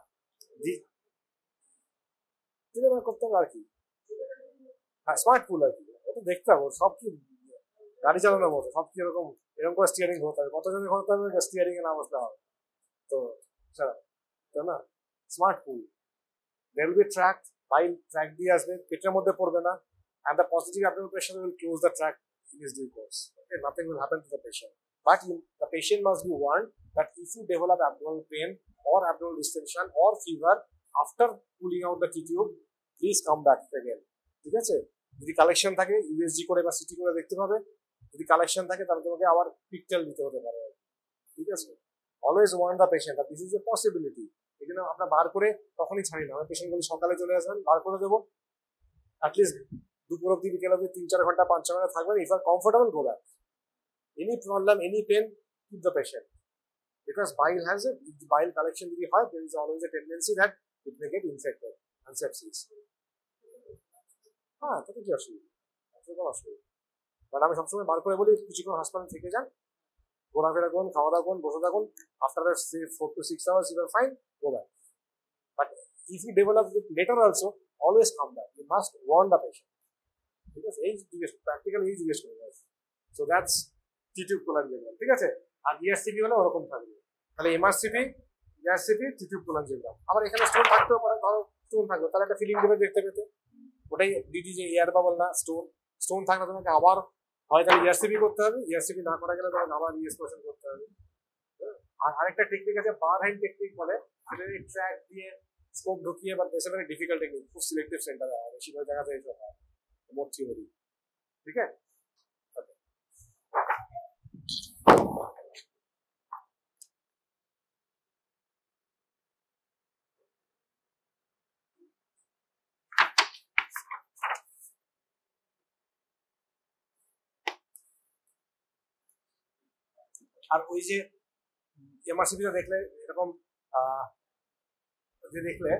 করতে হবে আর কি, হ্যাঁ, স্মার্ট পুল আর কি, ওটা দেখতে হবে সব কি গাড়ি চালানোর মতো, সব কি এরকম এরকম করে স্টিয়ারিং হতে হবে, কতজনের হতে হবে, স্টিয়ারিং এ না বসতে হবে তো, তাই না? Smart pool, there will be tract, while track দিয়ে আসবে, পেটের মধ্যে পড়বে না, and the positive abdominal pressure will close the tract in its due course. Okay, nothing will happen to the patient, but the patient must be warned that if you develop abdominal pain or abdominal distension or fever after pulling out the tube, please come back again, ঠিক আছে? যদি কালেকশন থাকে ইউএসজি করে বা সিটি করে দেখতে পাবে, যদি কালেকশন থাকে তাহলে তোমাকে আবার পিকটেল দিতে হতে পারে, ঠিক আছে? Always warn the patient that this is a possibility. এখানে আমরা বার করে তখনই ছাড়ি না, আমরা পেশেন্টগুলো সকালে চলে আসবেন, বার করে দেবো, অ্যাটলিস্ট দুপুর অব্দি, বিকেল অব্দি 3-4 ঘন্টা 5-6 ঘন্টা থাকবেন, if are comfortable go back. Any problem, any pain, keep the patient, because bile has a, bile collection যদি হয়, there is always a tendency that it may get infected and sepsis. হ্যাঁ, তাতে কি অসুবিধা, কোনো অসুবিধা। বাট আমি সবসময় বার করে বলি, কিছুক্ষণ হাসপাতালে থেকে যান, ঘোরাফেরা করুন, খাওয়া দাওয়া করুন, বসে থাকুন, after 4 to 6 hours you are fine, go back. But if you develop it later also, always come back, you must warn the patient, ঠিক আছে? এই জিজ্ঞেস, প্র্যাকটিক্যাল এই জিজ্ঞেস করে যায়। সো দ্যাটস টিটিউব কোলাঞ্জিওগ্রাম, ঠিক আছে? আর ইআরসিপি হলে ওরকম থাকবে, তাহলে এমআরসিপি, ইআরসিপি, টিটিউব কোলাঞ্জিওগ্রাম। আবার এখানে স্টোন থাকতেও পারে, ধরো স্টোন থাকবে, তাহলে একটা ফিলিং দেবে দেখতে পেতে, ওটাই ডিটি, যে এয়ার বাবল না স্টোন, স্টোন থাকলে তোমাকে আবার হয় তাহলে ইআরসিপি করতে হবে, ইআরসিপি না করা গেলে তখন আবার ইএসপোশন করতে হবে। আর আরেকটা টেকনিক আছে, বার হ্যান্ড টেকনিক বলে, সেটা ট্র্যাক দিয়ে স্কোপ ঢুকিয়ে, বা দেশে মানে ডিফিকাল্ট টেকনিক, খুব সিলেক্টিভ সেন্টারে হয়, বেশিরভাগ জায়গাতে এইসব হয়, মোট থিওরি, ঠিক আছে? আর ওই যে এমআরসিপিটা দেখলে এরকম, যে দেখলে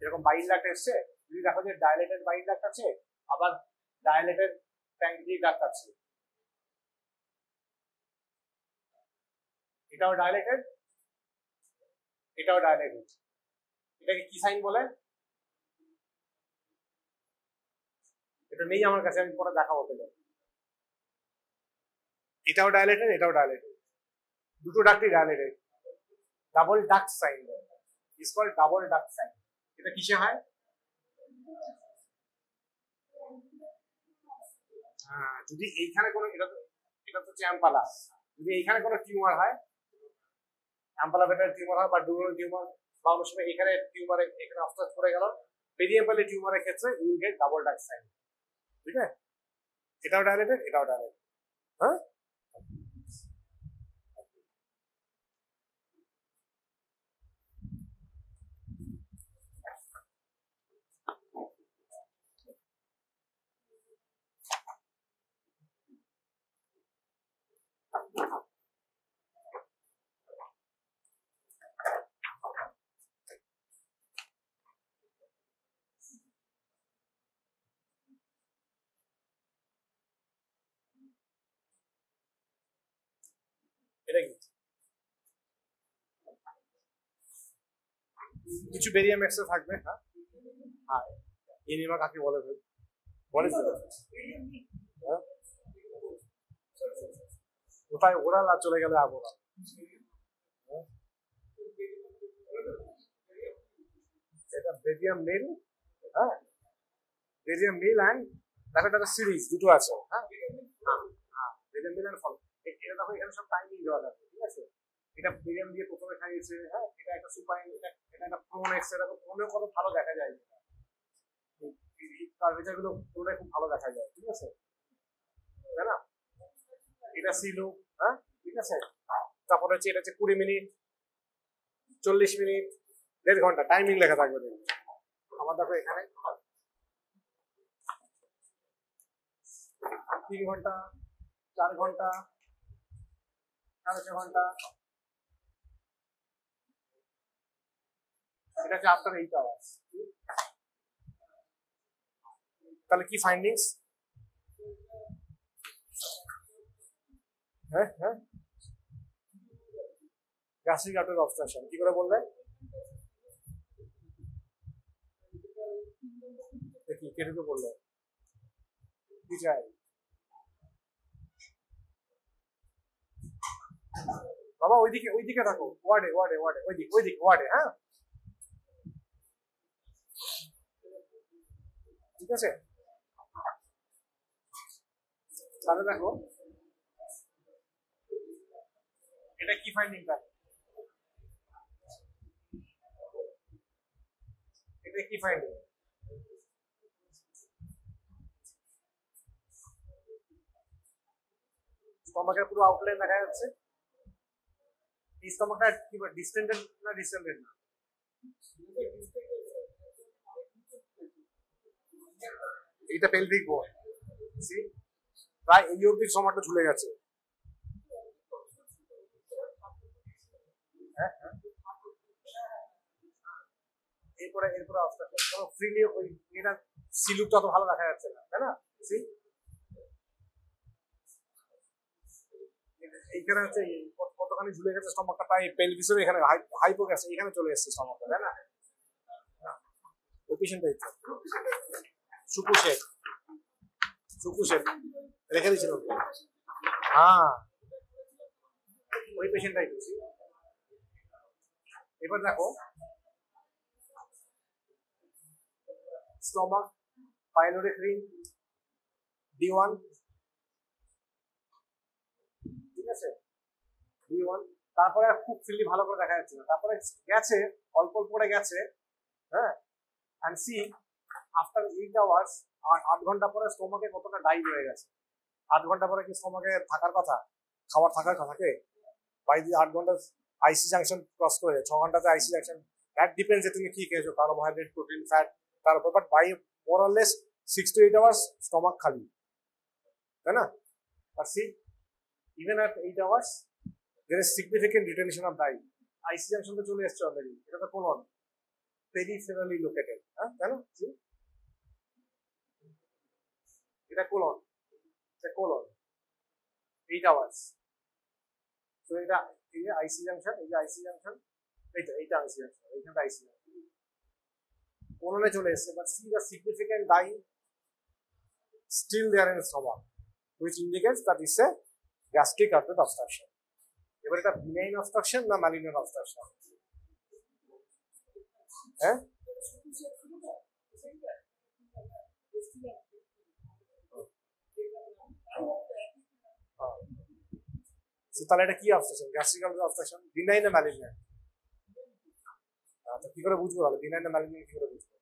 এরকম বাইল ডাক্ট এসছে, যদি দেখো যে ডায়ালেটেড বাইল ডাক্ট আছে, আবার ডায়ালেটেড প্যাঙ্ক্রিয়াটিক ডাক্ট আছে, এটাও ডায়ালেটেড, এটাও ডায়ালেটেড, এটাকে কি সাইন বলে? এটা নেই আমার কাছে, আমি পরে দেখাবো পেলে। এটাও ডায়ালেটেড, এটাও ডায়ালেটেড, দুটো ডাক্টই dilated, double duct sign, is called double duct sign. এটা কিসে হয়? যদি এইখানে কোনো, এটা তো চ্যাম্পালা, যদি এইখানে কোনো টিউমার হয়, অ্যাম্পালা ভেটার টিউমার হয় বা ডুরাল টিউমার, বা অনেক সময় এখানে টিউমারে, এখানে অফসাস করে গেল, পেরিয়াম্পালি টিউমারের ক্ষেত্রে you will get double duct sign, ঠিক আছে? এটাও ডায়ালেটেড, এটাও ডায়ালেটেড, হ্যাঁ? এটা কি কিছু বেরিয়াম এক্সট্রা থাকবে, হ্যাঁ? হ্যাঁ, এনিমা কাকে বলে ভাই? বলে কোথায় ওরাল আর চলে গেলে আবরাল, এটা বেরিয়াম মেল, হ্যাঁ, বেরিয়াম মেল অ্যান্ড দেখো এটা সিরিজ দুটো আছে, হ্যাঁ হ্যাঁ বেরিয়াম দিলেন ফল। এটা দেখো এখানে সব টাইমিং দেওয়া থাকে, ঠিক আছে। এটা বেরিয়াম দিয়ে প্রথমে খাইয়েছে, হ্যাঁ এটা একটা সুপাইন, এটা এটা একটা প্রোনেক্স, এটা প্রোনেও কত ভালো দেখা যায়, কার্ভেচার গুলো পুরোটাই খুব ভালো দেখা যায়, ঠিক আছে, তাই না। এটা ছিল, হ্যাঁ ঠিক আছে। তারপরে হচ্ছে এটা হচ্ছে 20 মিনিট, 40 মিনিট, 1.5 ঘন্টা টাইমিং লেখা থাকবে। আমার দেখো এখানে 3 ঘন্টা, 4 ঘন্টা, 4.5 ঘন্টা, এটা হচ্ছে আফটার 8 আওয়ার্স। তাহলে কি ফাইন্ডিংস? হ্যাঁ হ্যাঁ গ্যাস্ট্রিক আউটার অবস্ট্রাকশন কি করে বললে? দেখি কে ঢুকে বললো কি চাই বাবা, ওইদিকে ওইদিকে থাকো, ওয়ার্ডে ওয়ার্ডে ওয়ার্ডে, ওইদিকে ওইদিকে ওয়ার্ডে, হ্যাঁ ঠিক আছে। তাহলে দেখো এটা কি ফাইন্ডিং, তাহলে এটা কি ফাইন্ডিং? স্টমাকের পুরো আউটলাইন দেখা যাচ্ছে। এই স্টমাকটা কি ডিস্টেন্ডেড না ডিসেন্ডেড না? এটা পেলভিক বোন, সি প্রায় এই অবধি স্টমাকটা ঝুলে গেছে। হ্যাঁ হ্যাঁ এরপরে এরপরে অবস্ট্রাকশন ফ্রিলি ওই এটা সিলুকটা অত ভালো দেখা যাচ্ছে না, তাই না। সি এইখানে হচ্ছে কতখানি ঝুলে গেছে স্টমাকটা, প্রায় পেলভিসের এখানে হাইপো গেছে, এখানে চলে এসেছে স্টমাকটা, তাই না। ওই পেশেন্টটাই সুকু শেখ, সুকু শেখ রেখে দিয়েছিল, হ্যাঁ ওই পেশেন্টটাই। এবার দেখো স্টমাক, পাইলোরিক রিং, D1, ঠিক আছে D1। তারপরে খুব ফ্রিলি ভালো করে দেখা যাচ্ছে না, তারপরে গেছে অল্প অল্প করে গেছে, হ্যাঁ এন্ড সি আফটার 8 আওয়ার্স, 8 ঘন্টা পরে স্টমাকে কতটা ডাই হয়ে গেছে। 8 ঘন্টা পরে কি স্টমাকে থাকার কথা, খাবার থাকার কথা থাকে? বাই দি 8 ঘন্টা আইসি জাংশন ক্রস করে 6 ঘন্টাতে আইসি জাংশন, দ্যাট ডিপেন্ডস যে তুমি কি খেয়েছো, কার্বোহাইড্রেট, প্রোটিন, ফ্যাট তার উপর, but by more or less 6 to 8 hours stomach খালি, তাই না। আর see even at 8 hours there is significant retention of dye, IC junction তো চলে এসছে অলরেডি, এটা তো কোলন পেরিফেরালি লোকেটেড, হ্যাঁ তাই না। এটা কোলন, এটা কোলন 8 আওয়ার্স। তো এটা এই যে আইসি জাংশন, এই যে আইসি জাংশন, এইটা আইসি জাংশন, এইখানটা আইসি জাংশন কোলনে চলে এসছে, but see the significant dye still there in stomach, which indicates that it's a gastric outlet obstruction. এবার এটা benign obstruction না malignant obstruction? হ্যাঁ তাহলে এটা কি obstruction, gastric outlet obstruction, benign না malignant? তো কি করে বুঝবো তাহলে benign না malignant, কি করে বুঝবো?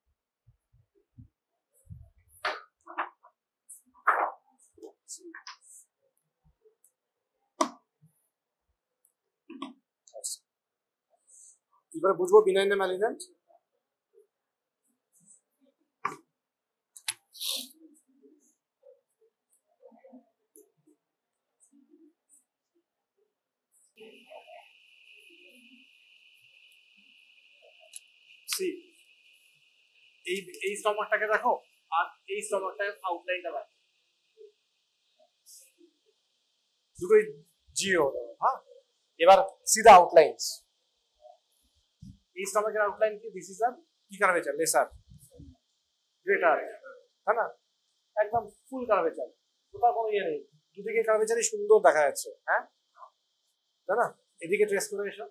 কি করে বুঝবো benign না malignant? এই স্টমাকটাকে দেখো আর এই স্টমাকটার আউটলাইনটা দেখো, দুটোই জিও, হ্যাঁ। এবার সি দা আউটলাইনস, এই স্টমাকের আউটলাইন কি, দিস ইজ আ কি কার্ভেচার, লেসার, গ্রেটার, তাই না, একদম ফুল কার্ভেচার, কোথাও কোনো ইয়ে নেই, দুদিকে কার্ভেচারই সুন্দর দেখা যাচ্ছে, হ্যাঁ তাই না। এদিকে ট্রেস করে এসো,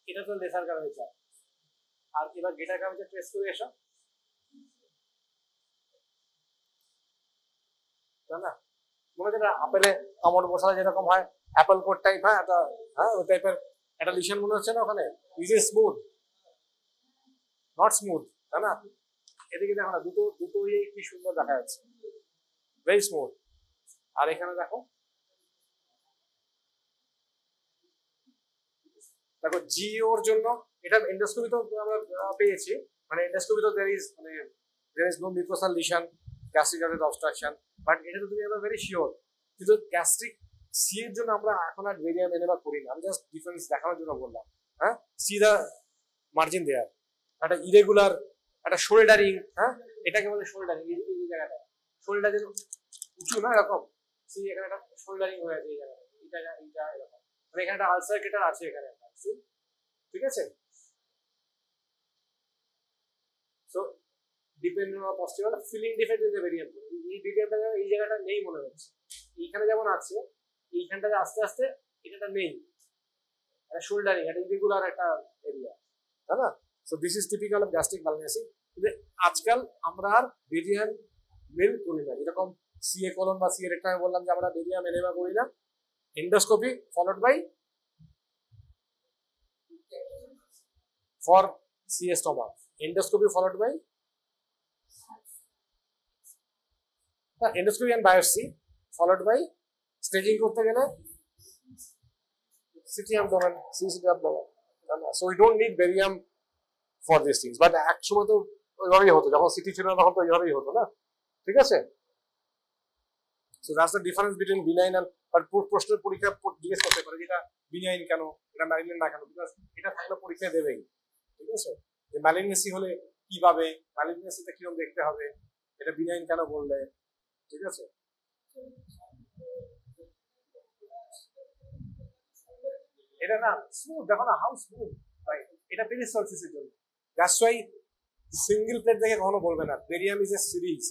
এটা তো লেসার কার্ভেচার, আর এবার গ্রেটার কার্ভেচার ট্রেস করে এসো, তাই না? মনে হচ্ছে আপেলে কামড় বসালে যেরকম হয় অ্যাপেল কোড টাইপ, হ্যাঁ একটা, হ্যাঁ ওই টাইপের একটা লিশন মনে হচ্ছে না ওখানে? Is a smooth, not smooth, তাই না? এদিকে দেখো না, দুটো দুটো কি সুন্দর দেখা যাচ্ছে, ভেরি স্মুথ। আর এখানে দেখো, দেখো জিওর জন্য এটা এন্ডোস্কোপি তো আমরা পেয়েছি, মানে এন্ডোস্কোপি তো there is no mucosal lesion, gastric junctional obstruction, but এটা তো তুমি আমরা ভেরি শিওর। কিন্তু গ্যাস্ট্রিক সি এর জন্য আমরা এখন আর ভেরিয়াম এনেবা করি না, আমি জাস্ট ডিফারেন্স দেখানোর জন্য বললাম। হ্যাঁ, সি দা মার্জিন দেয়ার, একটা ইরেগুলার, একটা শোল্ডারিং, হ্যাঁ এটাকে বলে শোল্ডারিং। এই জায়গাটা শোল্ডার যেন উঁচু না এরকম, সি এখানে একটা শোল্ডারিং হয়ে আছে এই জায়গাটা, এইটা এরকম, মানে এখানে একটা আলসার কেটার আছে এখানে, ঠিক আছে? So depending on possible filling defect is a variant. এই ভেরিয়েন্টটা এই জায়গাটা নেই মনে হচ্ছে, এইখানে যেমন আছে এইখানটাতে আস্তে আস্তে এটা নেই, একটা শোল্ডারিং, একটা ইরেগুলার একটা এরিয়া, তাই না? So this is typical of gastric malignancy. কিন্তু আজকাল আমরা আর ভেরিয়ান মেল করি না, এরকম সিএ কোলন বা সিএ রেক্টাম বললাম যে আমরা ভেরিয়াম এনেবা করি না, endoscopy followed by for CA stomach, endoscopy followed by endoscopy and biopsy followed by staging করতে গেলে CT abdomen, CT abdomen. So we don't need barium for these things, but এক সময় তো ওইভাবেই হতো, যখন সিটি ছিল না তখন তো ওইভাবেই হতো না, ঠিক আছে? So that's the difference between benign and, but প্রশ্নের পরীক্ষা জিজ্ঞেস করতে পারে যেটা বিনাইন কেন, এটা ম্যালিগন্যান্ট না কেন, বিকজ এটা থাকলে পরীক্ষা দেবেই, ঠিক আছে? যে ম্যালিগন্যান্সি হলে কিভাবে, ম্যালিগন্যান্সিতে কিরকম দেখতে হবে, এটা বিনাইন কেন বললে, ঠিক আছে? এটা না স্মুথ, দেখো না হাউ স্মুথ, এটা পেরিসলসিসের জন্য। দ্যাটস ওয়াই সিঙ্গেল প্লেট দেখে কখনো বলবে না বেরিয়াম ইজ এ সিরিজ।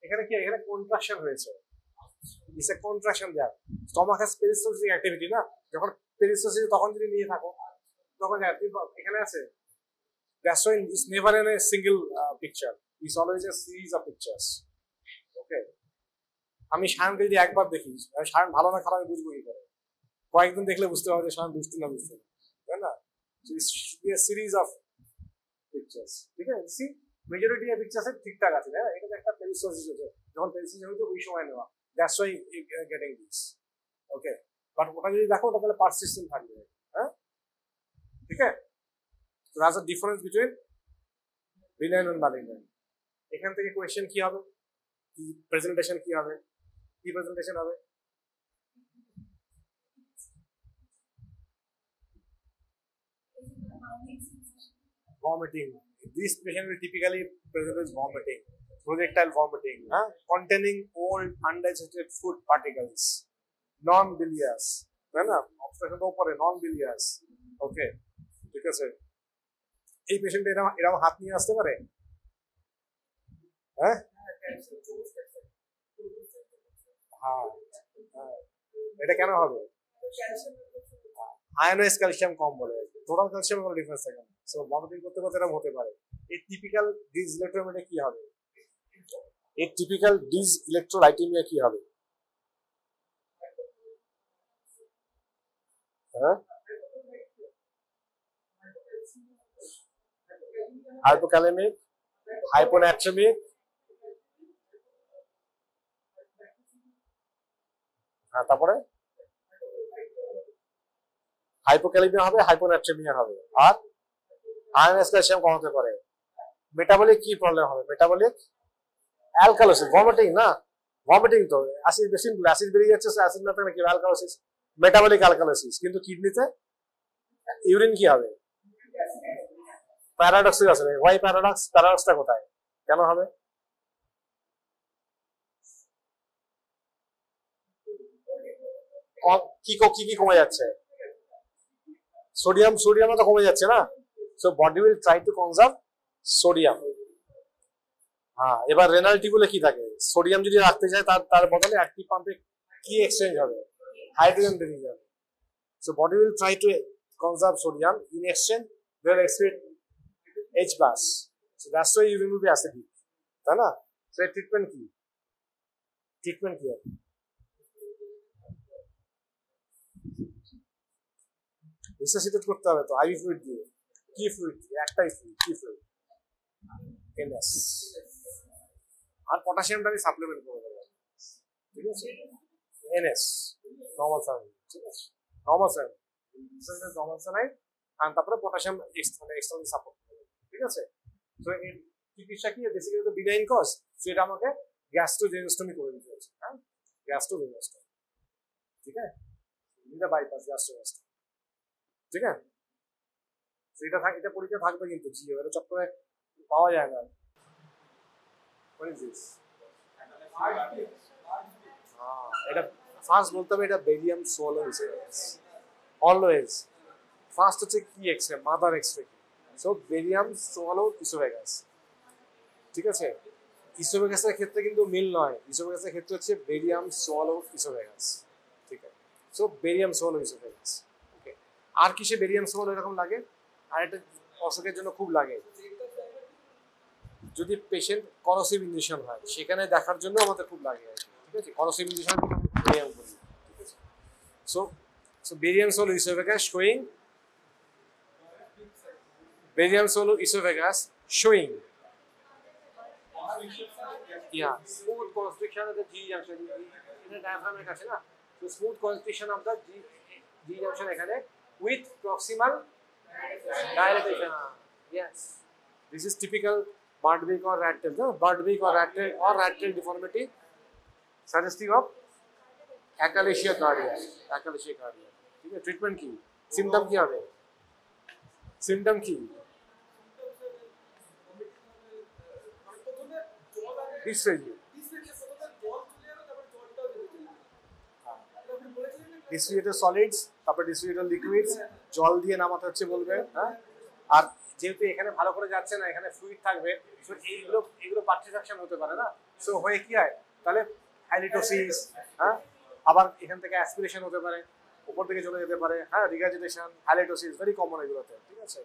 এখানে কি, এখানে কন্ট্রাকশন হয়েছে, it's a contraction there, stomach has peristalsis activity না, যখন পেরিসলসিস তখন যদি নিয়ে থাকো তখন এখানে আছে। That's why it's never in a single picture. It's always a series of pictures. Okay. আমি শায়নকে যদি একবার দেখি, শায়ন ভালো না খারাপ আমি বুঝবো কি করে? কয়েকদিন দেখলে বুঝতে পারবে শায়ন বুঝতে না বুঝতে, তাই না? So it should be a series of pictures. ঠিক আছে? See, majority of pictures ঠিকঠাক আছে, তাই না? এটা একটা পেরিসোসিস হচ্ছে, যখন পেরিসোসিস হচ্ছে ওই সময় নেওয়া। That's why you're getting this. Okay. But ওটা যদি দেখো ওটা তাহলে পারসিস্টেন্ট থাকবে, হ্যাঁ? ঠিক আছে? So that's the difference between benign and malignant. এখান থেকে কোয়েশ্চেন কি হবে, প্রেজেন্টেশন কি হবে, কি প্রেজেন্টেশন হবে? Vomiting. This patient will typically present with vomiting, projectile vomiting, containing old undigested food particles, non-bilious, তাই না? অবস্ট্রাকশন তো উপরে, non-bilious. ওকে, ঠিক আছে? এই পেশেন্ট এরকম হাত নিয়ে আসতে পারে, হ্যাঁ? হ্যাঁ, এটা কেন হবে? আয়নাইজ ক্যালসিয়াম কম বলে, টোটাল ক্যালসিয়াম কোনো ডিফারেন্স থাকে না। সো ভমিটিং করতে করতে এরকম হতে পারে। এই টিপিক্যাল ডিসইলেক্ট্রোলাইটিমিয়া কি হবে? এই টিপিক্যাল ডিসইলেক্ট্রোলাইটিমিয়া কি হবে? হ্যাঁ, হাইপোক্যালেমিক, হাইপোন্যাট্রেমিক, হ্যাঁ তারপরে হাইপোক্যালেমিয়া হবে, হাইপোন্যাট্রেমিয়া হবে, আর আয়নাইজ ক্যালসিয়াম কম হতে পারে। মেটাবলিক কি প্রবলেম হবে? মেটাবলিক অ্যালকালোসিস, ভমিটিং না, ভমিটিং তো অ্যাসিড, বেশি অ্যাসিড বেরিয়ে যাচ্ছে, অ্যাসিড না থাকলে কি অ্যালকালোসিস, মেটাবলিক অ্যালকালোসিস। কিন্তু কিডনিতে ইউরিন কি হবে? প্যারাডক্স আছে। Y paradox? প্যারাডক্সটা কোথায়, কেন হবে? কি কি কমে যাচ্ছে? সোডিয়াম, সোডিয়াম তো কমে যাচ্ছে না। So body will try to conserve sodium. হ্যাঁ, এবার রেনাল টিউবুলে কি থাকে? সোডিয়াম যদি রাখতে চায় তার বদলে অ্যাক্টিভ পাম্পে কি এক্সচেঞ্জ হবে? হাইড্রোজেন বেরিয়ে যাবে। So body will try to conserve sodium, in exchange they will excrete H+. So that's why urine will be acidic, তাই না? সো এর ট্রিটমেন্ট কি? ট্রিটমেন্ট কি হবে? রিসাসিটেট করতে হবে তো আইভি ফ্লুইড দিয়ে। কি ফ্লুইড দিয়ে? একটাই ফ্লুইড। কি ফ্লুইড? এনএস। আর পটাশিয়ামটা আমি সাপ্লিমেন্ট করে দেবো, ঠিক আছে? এনএস নর্মাল স্যালাইন, ঠিক আছে? নর্মাল স্যালাইন, নর্মাল স্যালাইন, আর তারপরে পটাশিয়াম এক্সটার্নালি সাপোর্ট করবে, ঠিক আছে? তো এই চিকিৎসা কি বেসিক্যালি তো বিনাইন কজ, সেটা আমাকে গ্যাস্ট্রোজেনোস্টমি করে দিতে হচ্ছে, হ্যাঁ, গ্যাস্ট্রোজেনোস্টমি, ঠিক আছে? এটা বাইপাস গ্যাস্ট্রোজেনোস্টমি, ঠিক আছে? সেটা থাকে, এটা পরীক্ষা থাকবে কিন্তু জি, এটা চট করে পাওয়া যায় না। What is this? এটা ফার্স্ট বলতে হবে এটা barium swallow oesophagus. Always first হচ্ছে কি x-ray, mother x-ray. So barium swallow oesophagus, ঠিক আছে? ইসোফেগাসের ক্ষেত্রে কিন্তু মিল নয়, ইসোফেগাসের ক্ষেত্রে হচ্ছে বেরিয়াম সোলো ইসোফেগাস, ঠিক আছে? সো বেরিয়াম সোলো ইসোফেগাস, ওকে। আর কিসে বেরিয়াম সোলো এরকম লাগে? আর একটা অসুখের জন্য খুব লাগে, যদি পেশেন্ট করসিভ ইনজেকশন হয় সেখানে দেখার জন্য আমাদের খুব লাগে আর কি, ঠিক আছে? করসিভ ইনজেকশন বেরিয়াম করি, ঠিক আছে? So barium swallow oesophagus showing, barium swallow oesophagus showing, yeah, smooth constriction of the G junction in the diaphragm এর কাছে না, so smooth constriction of the G junction এখানে with proximal dilatation, yes, this is typical Bardet or rat tail, no? Bardet or rat tail deformity suggestive of achalasia cardia, achalasia cardia, ঠিক আছে? ট্রিটমেন্ট কি, সিম্পটম কি হবে? সিম্পটম কি? ডিসফেজিয়া, ডিস্ট্রিবিউটেড সলিডস, তারপর ডিস্ট্রিবিউটেড লিকুইডস, জল দিয়ে নামাতে হচ্ছে বলবে, হ্যাঁ? আর যেহেতু এখানে ভালো করে যাচ্ছে না, এখানে ফ্লুইড থাকবে, সো এইগুলো পার্টিফ্যাকশন হতে পারে না, সো হয়ে কি হয় তাহলে হ্যালিটোসিস, হ্যাঁ, আবার এখান থেকে অ্যাসপিরেশন হতে পারে, উপর থেকে চলে যেতে পারে, হ্যাঁ, রিগার্জিটেশন, হ্যালিটোসিস ভেরি কমন এগুলোতে, ঠিক আছে?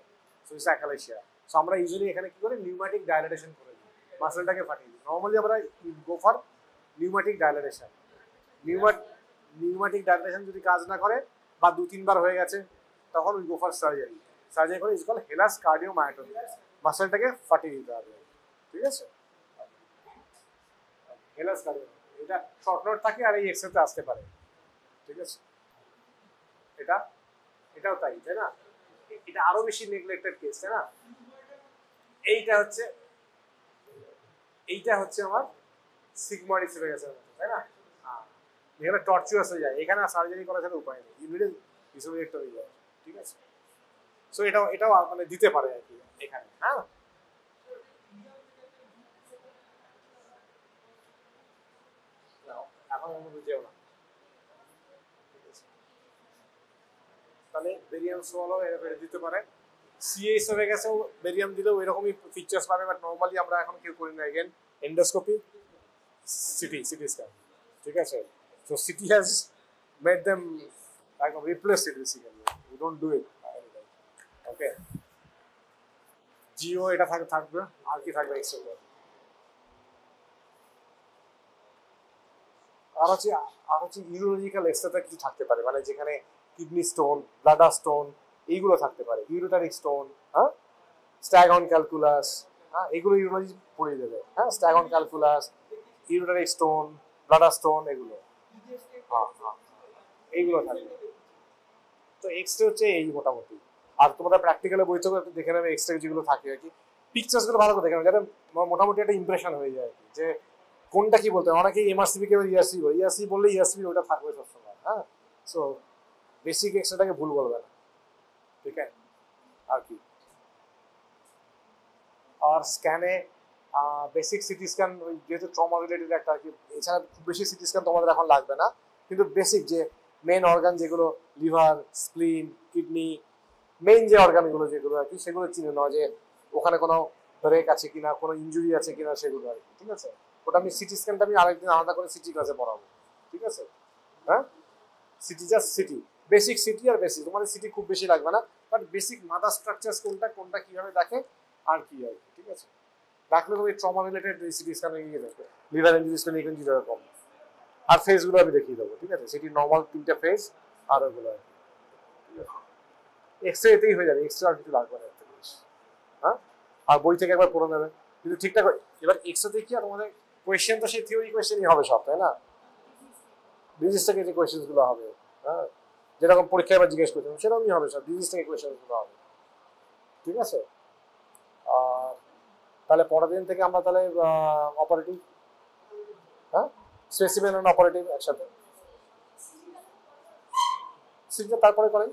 So it's achalasia. সো আমরা ইউজুয়ালি এখানে কি করি, নিউম্যাটিক ডায়ালাটেশন করে দিই, মাসলটাকে ফাটিয়ে দিই। নর্মালি আমরা গো ফর নিউম্যাটিক ডায়ালাটেশন। নিউম্যাটিক ডায়ালাটেশন যদি কাজ না করে বা 2-3 বার হয়ে গেছে, তখন we go for surgery. Surgery করে ইজ কল হেলাস কার্ডিওমায়োটমি, মাসলটাকে ফাটিয়ে দিতে হবে, ঠিক আছে? হেলাস কার্ডিও, এটা শর্ট নোট থাকে আর এই এক্সরেতে আসতে পারে, ঠিক আছে? এটাও তাই, তাই না? এটা আরো বেশি নেগলেক্টেড কেস, তাই না? এইটা হচ্ছে আমার সিগময়েড ইসোফেগাসের মতো, তাই না? এখানে টর্চুয়াস হয়ে যায়, এখানে সার্জারি করার কোনো উপায় নেই, ইমিডিয়েট ইসোফেগেক্টমি হয়ে যায়, ঠিক আছে? সো এটাও মানে দিতে পারে আর কি এখানে, হ্যাঁ। এখন বুঝেও না, তাহলে বেরিয়াম সোলো এর দিতে পারে। সিএ ইসোফেগাসেও বেরিয়াম দিলেও এরকমই ফিচার্স পাবে, বাট নর্মালি আমরা এখন কেউ করি না। এগেন এন্ডোস্কোপি, সিটি স্ক্যান, ঠিক আছে? So CT has made them like replace it basically, we don't do it, okay? জিও এটা থাকবে, আর কি থাকবে এক্সট্রা? আর হচ্ছে ইউরোলজিক্যাল এক্সট্রাটা কি থাকতে পারে, মানে যেখানে কিডনি স্টোন, ব্লাডার স্টোন এইগুলো থাকতে পারে, ইউরোটারিক স্টোন, হ্যাঁ, স্ট্যাগন ক্যালকুলাস, হ্যাঁ, এগুলো ইউরোলজি পড়িয়ে দেবে, হ্যাঁ, স্ট্যাগন ক্যালকুলাস, ইউরোটারিক স্টোন, ব্লাডার স্টোন, এগুলো, হ্যাঁ হ্যাঁ এইগুলো থাকবে। তো এক্সরে হচ্ছে এই মোটামুটি। আর তোমাদের প্র্যাকটিক্যালে বইতে একটু দেখে নেবে এক্সরে যেগুলো থাকে আর কি, পিকচার্সগুলো ভালো করে দেখে নেবে, যাতে মোটামুটি একটা ইমপ্রেশন হয়ে যায় আর কি, যে কোনটা কি বলতে হয়। অনেকে এমআরসিবি কে ইআরসি বলে, ইআরসি বললে ইআরসিবি ওটা থাকবে সবসময়, হ্যাঁ। সো বেসিক এক্সরেটাকে ভুল বলবে না, ঠিক আছে? আর কি, আর স্ক্যানে বেসিক সিটি স্ক্যান, যেহেতু ট্রমা রিলেটেড একটা আর কি, এছাড়া খুব বেশি সিটি স্ক্যান তোমাদের এখন লাগবে না, কিন্তু বেসিক যে মেন অর্গান যেগুলো, লিভার, স্প্লিন, কিডনি, মেইন যে অর্গানগুলো যেগুলো আর কি, সেগুলো চিনে নেওয়া, যে ওখানে কোনো ব্রেক আছে কিনা, কোনো ইঞ্জুরি আছে কিনা, সেগুলো আর কি, ঠিক আছে? ওটা আমি সিটি স্ক্যানটা আমি আরেকদিন আলাদা করে সিটি ক্লাসে পড়াবো, ঠিক আছে? হ্যাঁ, CT just CT, basic CT আর বেসিক, তোমাদের সিটি খুব বেশি লাগবে না, বাট বেসিক মাদার স্ট্রাকচার কোনটা কিভাবে দেখে আর কি আর কি, ঠিক আছে? ডাকলে ওই ট্রমা রিলেটেড সিটি স্ক্যানে গিয়ে দেখবে, লিভার ইঞ্জুরি, স্প্লিন ইঞ্জুরি এরকম, আর ফেজ গুলো আমি দেখিয়ে দেবো, ঠিক আছে? সেটি নর্মাল 3টা ফেজ আর ওগুলো এক্সরে এতেই হয়ে যাবে, এক্সরে আর কিছু লাগবে না। হ্যাঁ, আর বই থেকে একবার পড়ে নেবে কিন্তু ঠিকঠাক। এবার এক্সরে কি আর তোমাদের কোয়েশ্চেন তো সেই থিওরি কোয়েশ্চেনই হবে সব, তাই না? ডিজিজ থেকে যে কোয়েশ্চেন গুলো হবে, হ্যাঁ, যেরকম পরীক্ষায় এবার জিজ্ঞেস করছেন সেরকমই হবে সব, ডিজিজ থেকে কোয়েশ্চেন গুলো হবে, ঠিক আছে? আর তাহলে পরের দিন থেকে আমরা তাহলে অপারেটিভ, হ্যাঁ, স্পেসিমেন আর অপারেটিভ একসাথে। সিটা তারপরে করেন,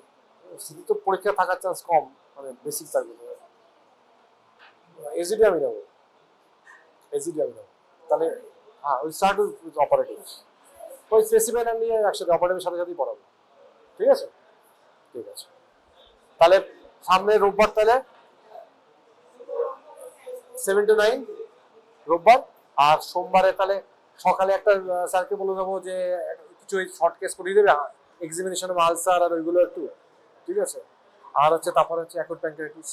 সিটি তো পরীক্ষা থাকার চান্স কম, মানে বেসিক থাকবে। এসিডি আমি নেবো, এসিডি আমি নেবো। তাহলে হ্যাঁ, ওই স্টার্ট উইথ অপারেটিভ, ওই স্পেসিমেন নিয়ে একসাথে অপারেটিভের সাথে সাথেই পড়াবো, ঠিক আছে? ঠিক আছে, তাহলে সামনে রোববার, তাহলে 7 to 9 রোববার। আর সোমবারে তাহলে সকালে একটা স্যারকে বলে দেবো যে কিছু শর্ট কেস করিয়ে দেবে এক্সামিনেশনে আলসার আর ওইগুলো একটু, ঠিক আছে? আর হচ্ছে তারপর হচ্ছে অ্যাকুট প্যানক্রিয়াটিস।